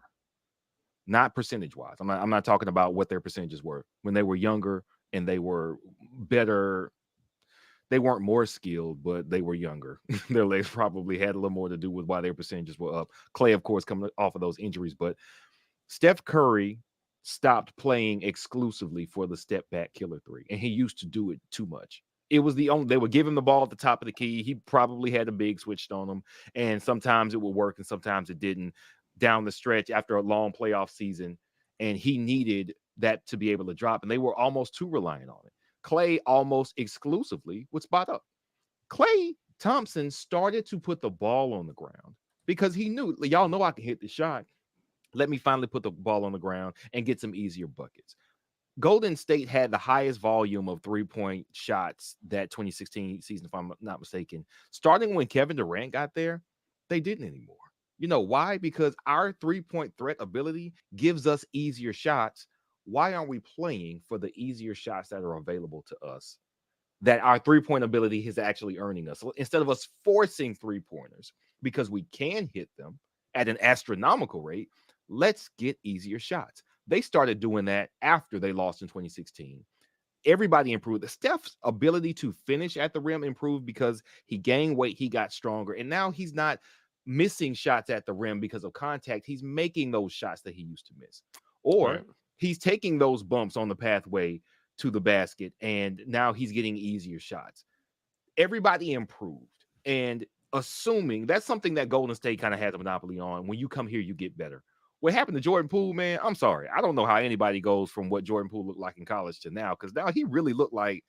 not percentage-wise. I'm not talking about what their percentages were when they were younger and they were better. They weren't more skilled, but they were younger. Their legs probably had a little more to do with why their percentages were up. Klay, of course, coming off of those injuries, but Steph Curry stopped playing exclusively for the step back killer 3, and he used to do it too much. It was they would give him the ball at the top of the key. He probably had a big switched on him, and sometimes it would work and sometimes it didn't down the stretch after a long playoff season, and he needed that to be able to drop, and they were almost too reliant on it. Klay almost exclusively would spot up. Klay Thompson started to put the ball on the ground because he knew, y'all know I can hit the shot. Let me finally put the ball on the ground and get some easier buckets. Golden State had the highest volume of 3-point shots that 2016 season, if I'm not mistaken. Starting when Kevin Durant got there, they didn't anymore. You know why? Because our 3-point threat ability gives us easier shots. Why aren't we playing for the easier shots that are available to us, that our 3-point ability is actually earning us? So instead of us forcing 3-pointers because we can hit them at an astronomical rate, let's get easier shots. They started doing that after they lost in 2016. Everybody improved. Steph's ability to finish at the rim improved because he gained weight, he got stronger, and now he's not missing shots at the rim because of contact. He's making those shots that he used to miss. Or he's taking those bumps on the pathway to the basket, and now he's getting easier shots. Everybody improved. And assuming that's something that Golden State kind of has a monopoly on. When you come here, you get better. What happened to Jordan Poole, man? I'm sorry. I don't know how anybody goes from what Jordan Poole looked like in college to now, because now he really looked like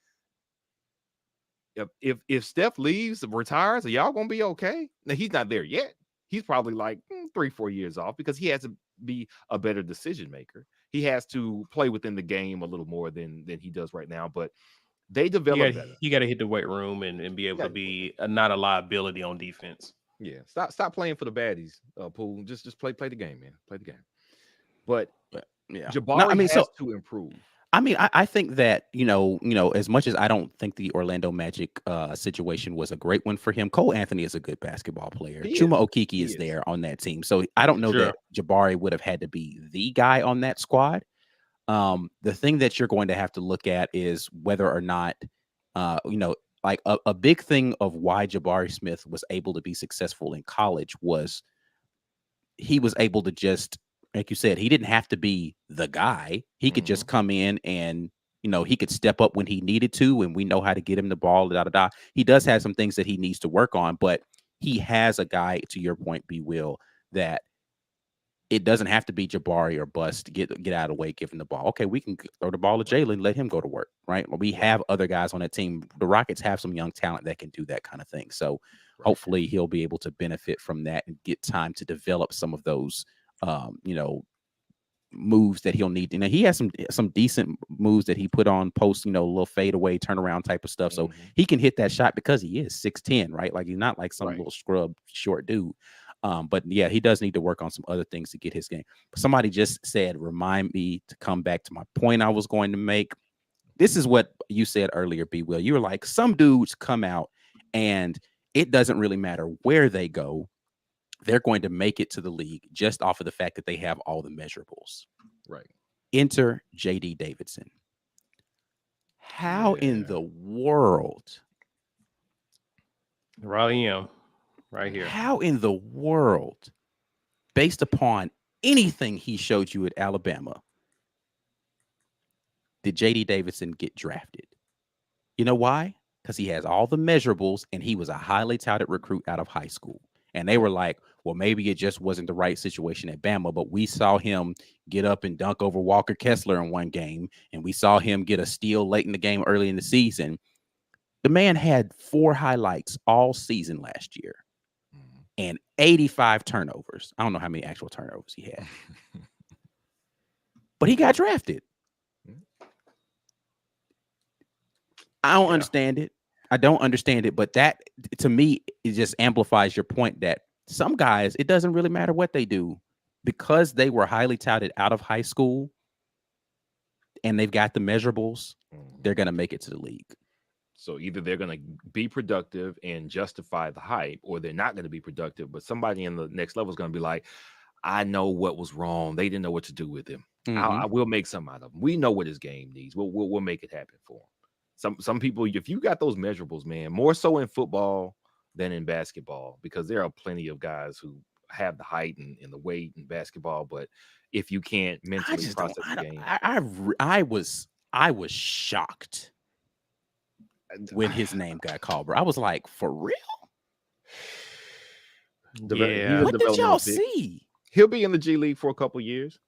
if Steph leaves, retires, are y'all going to be okay? Now, he's not there yet. He's probably like 3-4 years off because he has to be a better decision maker. He has to play within the game a little more than he does right now, but they develop better. You got to hit the weight room and be able to be not a liability on defense. Yeah, stop playing for the baddies, Poole. Just play the game, man. Play the game. But yeah, Jabari has to improve. I mean, I think that, as much as I don't think the Orlando Magic situation was a great one for him, Cole Anthony is a good basketball player. He Chuma is. Okeke He is is. there on that team. So I don't know Sure. that Jabari would have had to be the guy on that squad. The thing that you're going to have to look at is whether or not, like a big thing of why Jabari Smith was able to be successful in college was he was able to just, like you said, he didn't have to be the guy. He could just come in and, he could step up when he needed to, and we know how to get him the ball. He does have some things that he needs to work on, but he has a guy, to your point, B. Will, that it doesn't have to be Jabari or bust. Get out of the way, give him the ball. Okay, we can throw the ball to Jalen, let him go to work, right? We have other guys on that team. The Rockets have some young talent that can do that kind of thing. So hopefully he'll be able to benefit from that and get time to develop some of those, moves that he'll need. He has some decent moves that he put on post, a little fadeaway turnaround type of stuff. So he can hit that shot because he is 6'10", right? Like he's not like some little scrub short dude. But yeah, he does need to work on some other things to get his game. Somebody just said, remind me to come back to my point I was going to make. This is what you said earlier, B. Will. You were like, some dudes come out and it doesn't really matter where they go. They're going to make it to the league just off of the fact that they have all the measurables. Right. Enter J.D. Davidson. How in the world? Raleigh M. Right here. How in the world, based upon anything he showed you at Alabama, did J.D. Davidson get drafted? You know why? Because he has all the measurables and he was a highly touted recruit out of high school. And they were like, well, maybe it just wasn't the right situation at Bama, but we saw him get up and dunk over Walker Kessler in one game, and we saw him get a steal late in the game early in the season. The man had 4 highlights all season last year and 85 turnovers. I don't know how many actual turnovers he had, but he got drafted. I don't understand it. I don't understand it, but that, to me, it just amplifies your point that some guys, it doesn't really matter what they do because they were highly touted out of high school and they've got the measurables, they're going to make it to the league. So either they're going to be productive and justify the hype, or they're not going to be productive, but somebody in the next level is going to be like, I know what was wrong. They didn't know what to do with him. I will make something out of him. We know what his game needs. We'll make it happen for him. Some people, if you got those measurables, man, more so in football than in basketball, because there are plenty of guys who have the height and the weight in basketball, but if you can't mentally process the game, I was shocked when his name got called, bro. I was like, for real? Yeah. What did y'all see? He'll be in the G League for a couple years.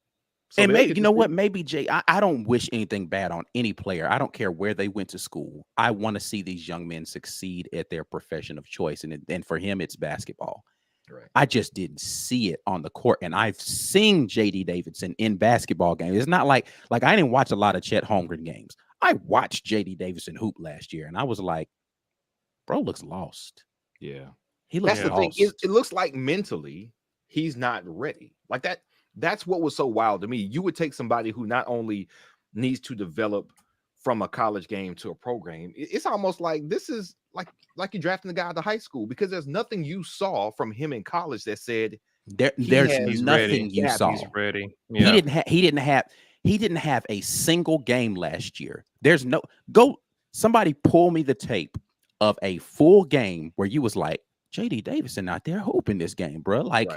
So and maybe, you know what? Maybe Jay, I don't wish anything bad on any player. I don't care where they went to school. I want to see these young men succeed at their profession of choice. And for him, it's basketball. Right. I just didn't see it on the court. And I've seen J.D. Davidson in basketball games. It's not like I didn't watch a lot of Chet Holmgren games. I watched J.D. Davidson hoop last year, and I was like, bro looks lost. Yeah. He looks That's the lost. thing. It looks like mentally he's not ready. Like that. That's what was so wild to me. You would take somebody who not only needs to develop from a college game to a pro game. It's almost like this is like you're drafting the guy out of high school, because there's nothing you saw from him in college that said there's nothing you saw. He's ready. Yeah. He didn't have a single game last year. There's no somebody pull me the tape of a full game where you was like, J.D. Davidson out there hooping this game, bro. Like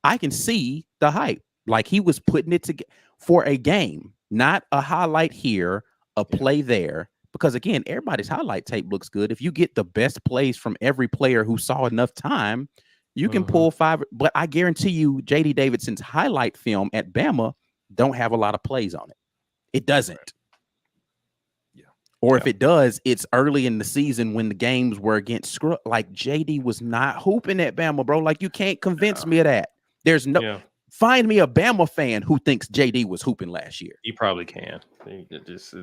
I can see the hype. Like he was putting it together for a game, not a highlight here, a play there. Because again, everybody's highlight tape looks good. If you get the best plays from every player who saw enough time, you can pull 5. But I guarantee you, J.D. Davidson's highlight film at Bama don't have a lot of plays on it. It doesn't. Yeah. Or if it does, it's early in the season when the games were against scrub. Like J.D. was not hooping at Bama, bro. Like you can't convince me of that. There's no find me a Bama fan who thinks JD was hooping last year. You probably can.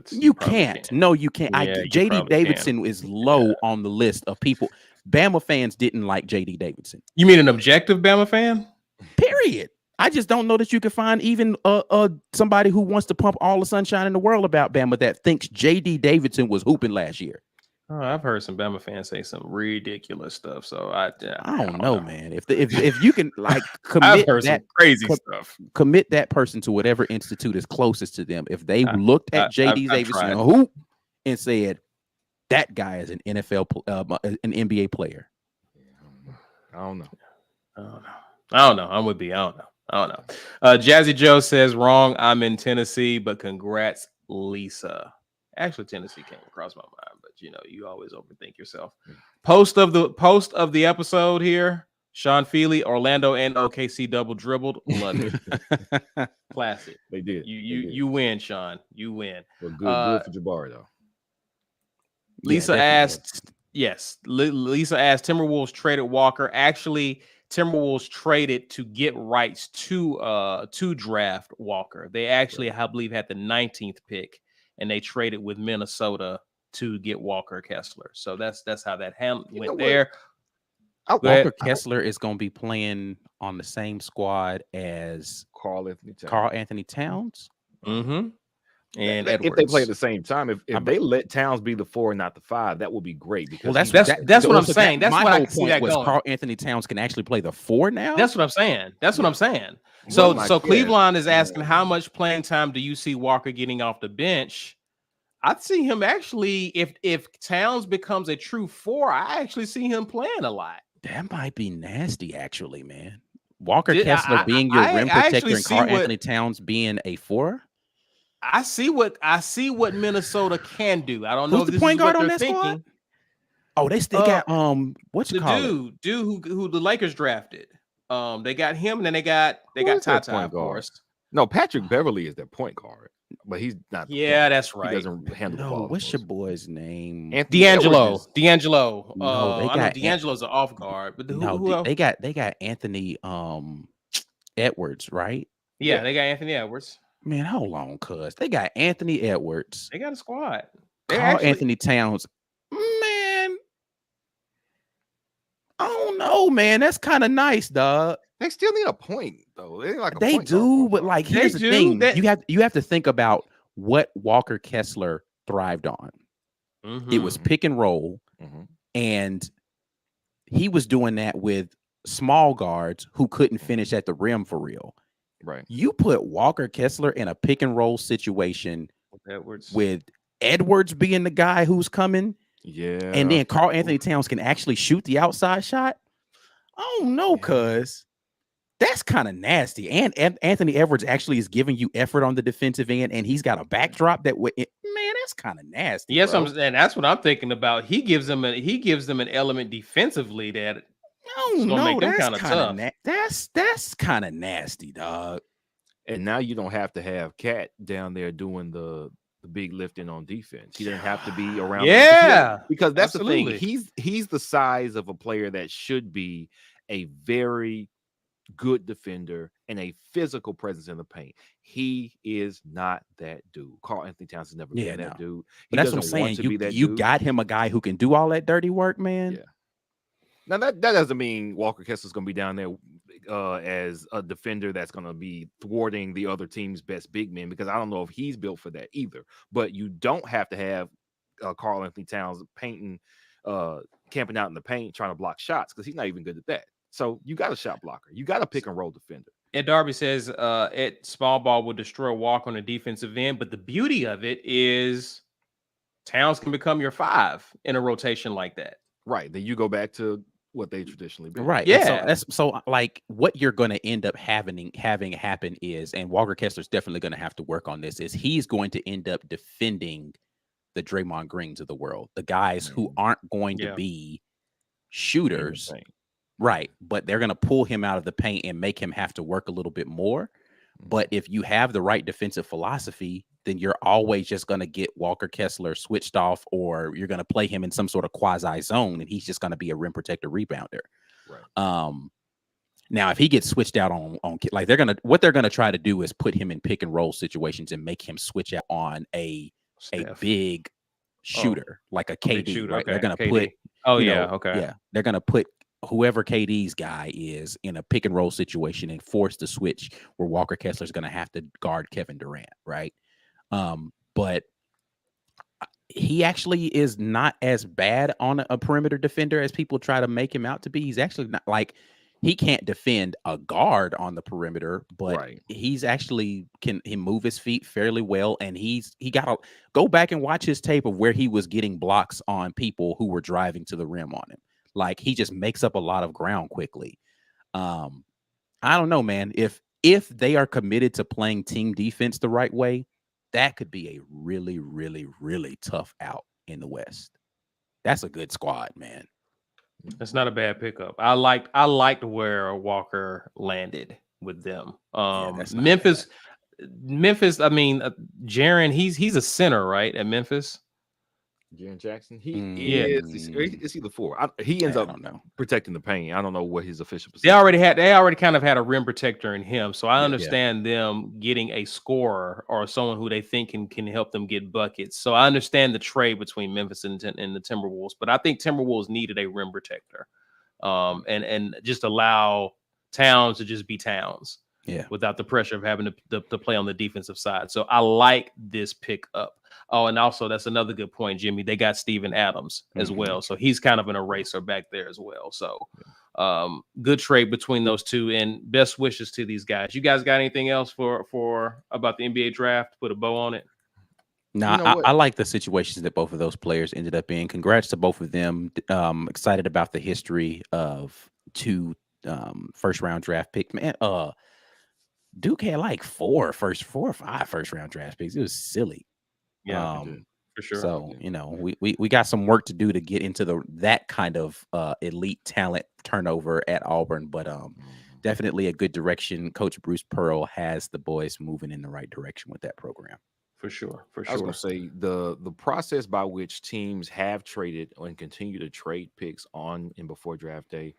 You can't. No, you can't. Yeah, JD Davidson is low on the list of people. Bama fans didn't like JD Davidson. You mean an objective Bama fan? Period. I just don't know that you can find even somebody who wants to pump all the sunshine in the world about Bama that thinks J.D. Davidson was hooping last year. Oh, I've heard some Bama fans say some ridiculous stuff. So I don't know, man. If you can like I've heard some crazy stuff. Commit that person to whatever institute is closest to them. If they looked at J.D. Davidson hoop and said that guy is an NFL, an NBA player, I don't know. I'm with B. I don't know. Jazzy Joe says wrong. I'm in Tennessee, but congrats, Lisa. Actually, Tennessee came across my mind, but you always overthink yourself. Post of the episode here. Sean Feely, Orlando and OKC double dribbled. Love it. Classic. They did. You win, Sean. You win. Well, good for Jabari though. Lisa asked. Yes, Lisa asked. Timberwolves traded Walker. Actually, Timberwolves traded to get rights to draft Walker. They actually, I believe, had the 19th pick, and they traded with Minnesota to get Walker Kessler. So that's how that went there. Walker Kessler is going to be playing on the same squad as Carl Anthony Towns. Mm-hmm. And if they play at the same time, if they let Towns be the 4 and not the 5, that would be great. Because that's what I'm saying. That's what I see that going. Carl Anthony Towns can actually play the 4 now. That's what I'm saying. So Cleveland is asking how much playing time do you see Walker getting off the bench? I'd see him actually if Towns becomes a true 4. I actually see him playing a lot. That might be nasty, actually, man. Walker Kessler being your rim protector and Carl Anthony Towns being a 4. I see what Minnesota can do. I don't know who's if the point guard on that squad. Oh, they still got what's the dude who the Lakers drafted. They got him, and then they got Tata, of course. No, Patrick Beverly is their point guard, but he's not. Yeah, that's right. He doesn't handle the ball. What's your boy's name? D'Angelo. No, they got D'Angelo's an off guard, but who else? They got Anthony Edwards, right? Yeah, they got Anthony Edwards. Man, hold on, cuz they got Anthony Edwards. They got a squad. Carl Anthony Towns. Man, I don't know, man. That's kind of nice, dog. They still need a point, though. They do, but like here's the thing: you have to think about what Walker Kessler thrived on. Mm-hmm. It was pick and roll, and he was doing that with small guards who couldn't finish at the rim for real. Right. You put Walker Kessler in a pick and roll situation with Edwards being the guy who's coming. Yeah. And then Carl Anthony Towns can actually shoot the outside shot. I don't know, cuz that's kind of nasty. And Anthony Edwards actually is giving you effort on the defensive end, and he's got a backdrop that man, that's kind of nasty. Yes, and that's what I'm thinking about. He gives them an element defensively that no, that's kind of that's kind of nasty, dog. And now you don't have to have Cat down there doing the big lifting on defense. He doesn't have to be around. Yeah, because that's the thing. He's the size of a player that should be a very good defender and a physical presence in the paint. He is not that dude. Carl Anthony Towns has never been that dude. But that's what I'm saying. You got him a guy who can do all that dirty work, man. Yeah. Now that doesn't mean Walker Kessler's going to be down there as a defender that's going to be thwarting the other team's best big men, because I don't know if he's built for that either. But you don't have to have Carl Anthony Towns camping out in the paint trying to block shots, because he's not even good at that. So you got a shot blocker. You got a pick and roll defender. Ed Darby says small ball will destroy Walker on the defensive end, but the beauty of it is Towns can become your 5 in a rotation like that. Right. Then you go back to what they traditionally been. Right. Yeah. So like what you're going to end up having happen is, and Walker Kessler's definitely going to have to work on this, is he's going to end up defending the Draymond Greens of the world, the guys who aren't going to be shooters. Right. But they're going to pull him out of the paint and make him have to work a little bit more. But if you have the right defensive philosophy, then you're always just going to get Walker Kessler switched off, or you're going to play him in some sort of quasi zone, and he's just going to be a rim protector rebounder. Right. Now, if he gets switched out on like what they're going to try to do is put him in pick and roll situations and make him switch out on a big shooter, like a KD. Shooter, right? Okay. They're going to KD. put. They're going to put whoever KD's guy is in a pick and roll situation and force the switch where Walker Kessler's going to have to guard Kevin Durant, right? But he actually is not as bad on a perimeter defender as people try to make him out to be. He's actually not like he can't defend a guard on the perimeter, but he's actually can move his feet fairly well. And he got to go back and watch his tape of where he was getting blocks on people who were driving to the rim on him. Like he just makes up a lot of ground quickly. I don't know, man. If they are committed to playing team defense the right way, that could be a really, really, really tough out in the West. That's a good squad, man. That's not a bad pickup. I liked where Walker landed with them. Memphis. I mean, Jaren. He's a center, right, at Memphis. Jaren Jackson. He is he the 4? He ends up protecting the paint. I don't know what his official position. They already kind of had a rim protector in him, so I understand them getting a scorer or someone who they think can help them get buckets. So I understand the trade between Memphis and the Timberwolves, but I think Timberwolves needed a rim protector, and just allow Towns to just be Towns, without the pressure of having to play on the defensive side. So I like this pickup. Oh, and also that's another good point, Jimmy. They got Steven Adams as well, so he's kind of an eraser back there as well. So, good trade between those two, and best wishes to these guys. You guys got anything else for about the NBA draft? Put a bow on it. No, I like the situations that both of those players ended up in. Congrats to both of them. Excited about the history of 2 first-round draft picks. Man, Duke had like 4 or 5 first-round draft picks. It was silly. Yeah, for sure. So we got some work to do to get into that kind of elite talent turnover at Auburn, but definitely a good direction. Coach Bruce Pearl has the boys moving in the right direction with that program. For sure. I was going to say the process by which teams have traded and continue to trade picks on and before draft day,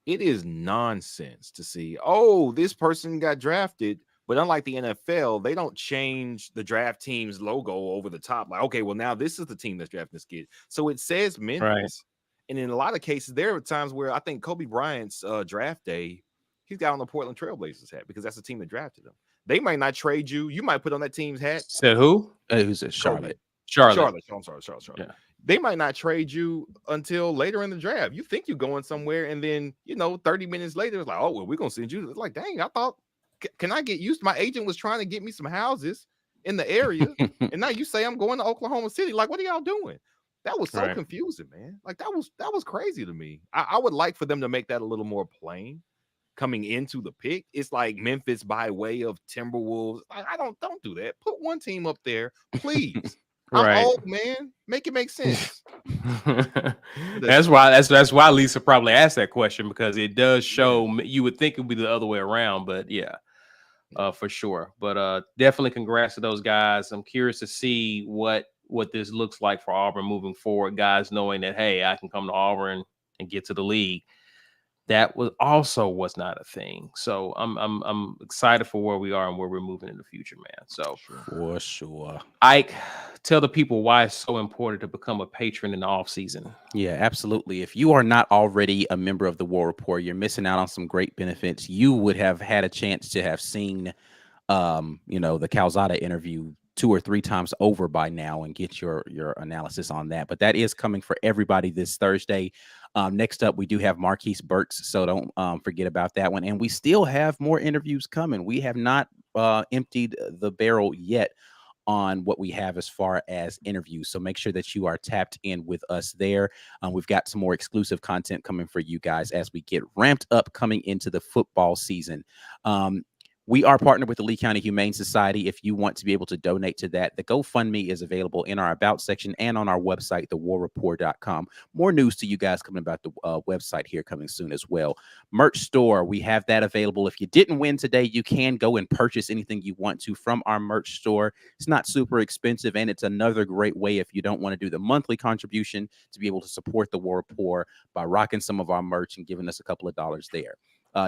it is nonsense to see, oh, this person got drafted. But unlike the NFL, they don't change the draft team's logo over the top. Like, okay, well, now this is the team that's drafting this kid. So it says Memphis. Right. And in a lot of cases, there are times where I think Kobe Bryant's draft day, he's got on the Portland Trailblazers hat because that's the team that drafted him. They might not trade you. You might put on that team's hat. Said who? Who's it? Charlotte. Charlotte. I'm sorry, Charlotte. Yeah. They might not trade you until later in the draft. You think you're going somewhere, and then 30 minutes later, it's like, oh, well, we're gonna send you. It's like, dang, I thought. Can I get used? My agent was trying to get me some houses in the area, and now you say I'm going to Oklahoma City. Like, what are y'all doing? That was so confusing, man. Like that was crazy to me. I would like for them to make that a little more plain coming into the pick. It's like Memphis by way of Timberwolves. I don't do that. Put one team up there, please. I'm old, man. Make it make sense. That's why Lisa probably asked that question, because it does show. You would think it would be the other way around, but for sure. But definitely congrats to those guys. I'm curious to see what this looks like for Auburn moving forward. Guys knowing that, hey, I can come to Auburn and get to the league. That was not a thing. So I'm excited for where we are and where we're moving in the future, man. So for sure. Ike, tell the people why it's so important to become a patron in the off season. Yeah, absolutely. If you are not already a member of the War Rapport, you're missing out on some great benefits. You would have had a chance to have seen the Calzada interview 2 or 3 times over by now and get your analysis on that. But that is coming for everybody this Thursday. Next up, we do have Marquise Burks, so don't forget about that one. And we still have more interviews coming. We have not emptied the barrel yet on what we have as far as interviews. So make sure that you are tapped in with us there. We've got some more exclusive content coming for you guys as we get ramped up coming into the football season. We are partnered with the Lee County Humane Society. If you want to be able to donate to that, the GoFundMe is available in our About section and on our website, thewarrapport.com. More news to you guys coming about the website here coming soon as well. Merch store, we have that available. If you didn't win today, you can go and purchase anything you want to from our merch store. It's not super expensive, and it's another great way if you don't want to do the monthly contribution to be able to support the War Rapport by rocking some of our merch and giving us a couple of dollars there.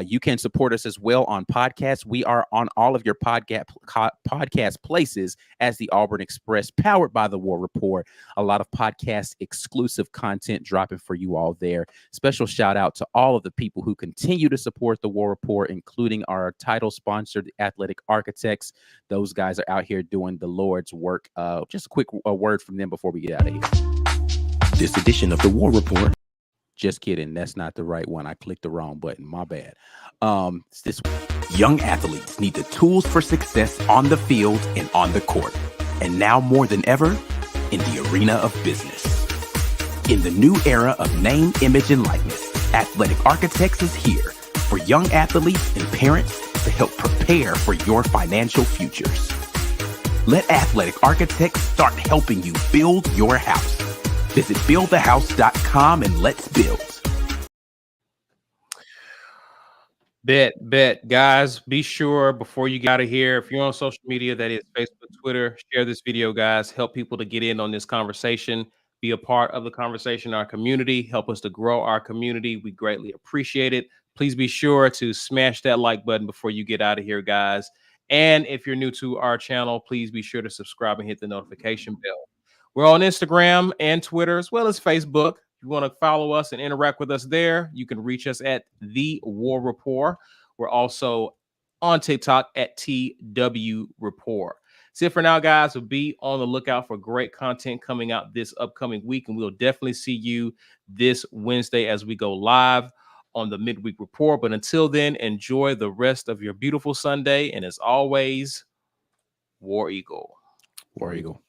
You can support us as well on podcasts. We are on all of your podcast places as the Auburn Express, powered by the War Rapport. A lot of podcast exclusive content dropping for you all there. Special shout out to all of the people who continue to support the War Rapport, including our title sponsor, the Athletic Architects. Those guys are out here doing the Lord's work. Just a quick word from them before we get out of here. This edition of the War Rapport. Just kidding. That's not the right one. I clicked the wrong button. My bad. This Young athletes need the tools for success on the field and on the court. And now more than ever, in the arena of business. In the new era of name, image, and likeness, Athletic Architects is here for young athletes and parents to help prepare for your financial futures. Let Athletic Architects start helping you build your house. Visit buildthehouse.com and let's build. Bet, guys. Be sure before you get out of here, if you're on social media, that is Facebook, Twitter, share this video, guys. Help people to get in on this conversation. Be a part of the conversation in our community. Help us to grow our community. We greatly appreciate it. Please be sure to smash that like button before you get out of here, guys. And if you're new to our channel, please be sure to subscribe and hit the notification bell. We're on Instagram and Twitter, as well as Facebook. If you want to follow us and interact with us there, you can reach us at The War Rapport. We're also on TikTok at TW Rapport. That's it for now, guys. We'll be on the lookout for great content coming out this upcoming week, and we'll definitely see you this Wednesday as we go live on the Midweek Report. But until then, enjoy the rest of your beautiful Sunday. And as always, War Eagle. War Eagle.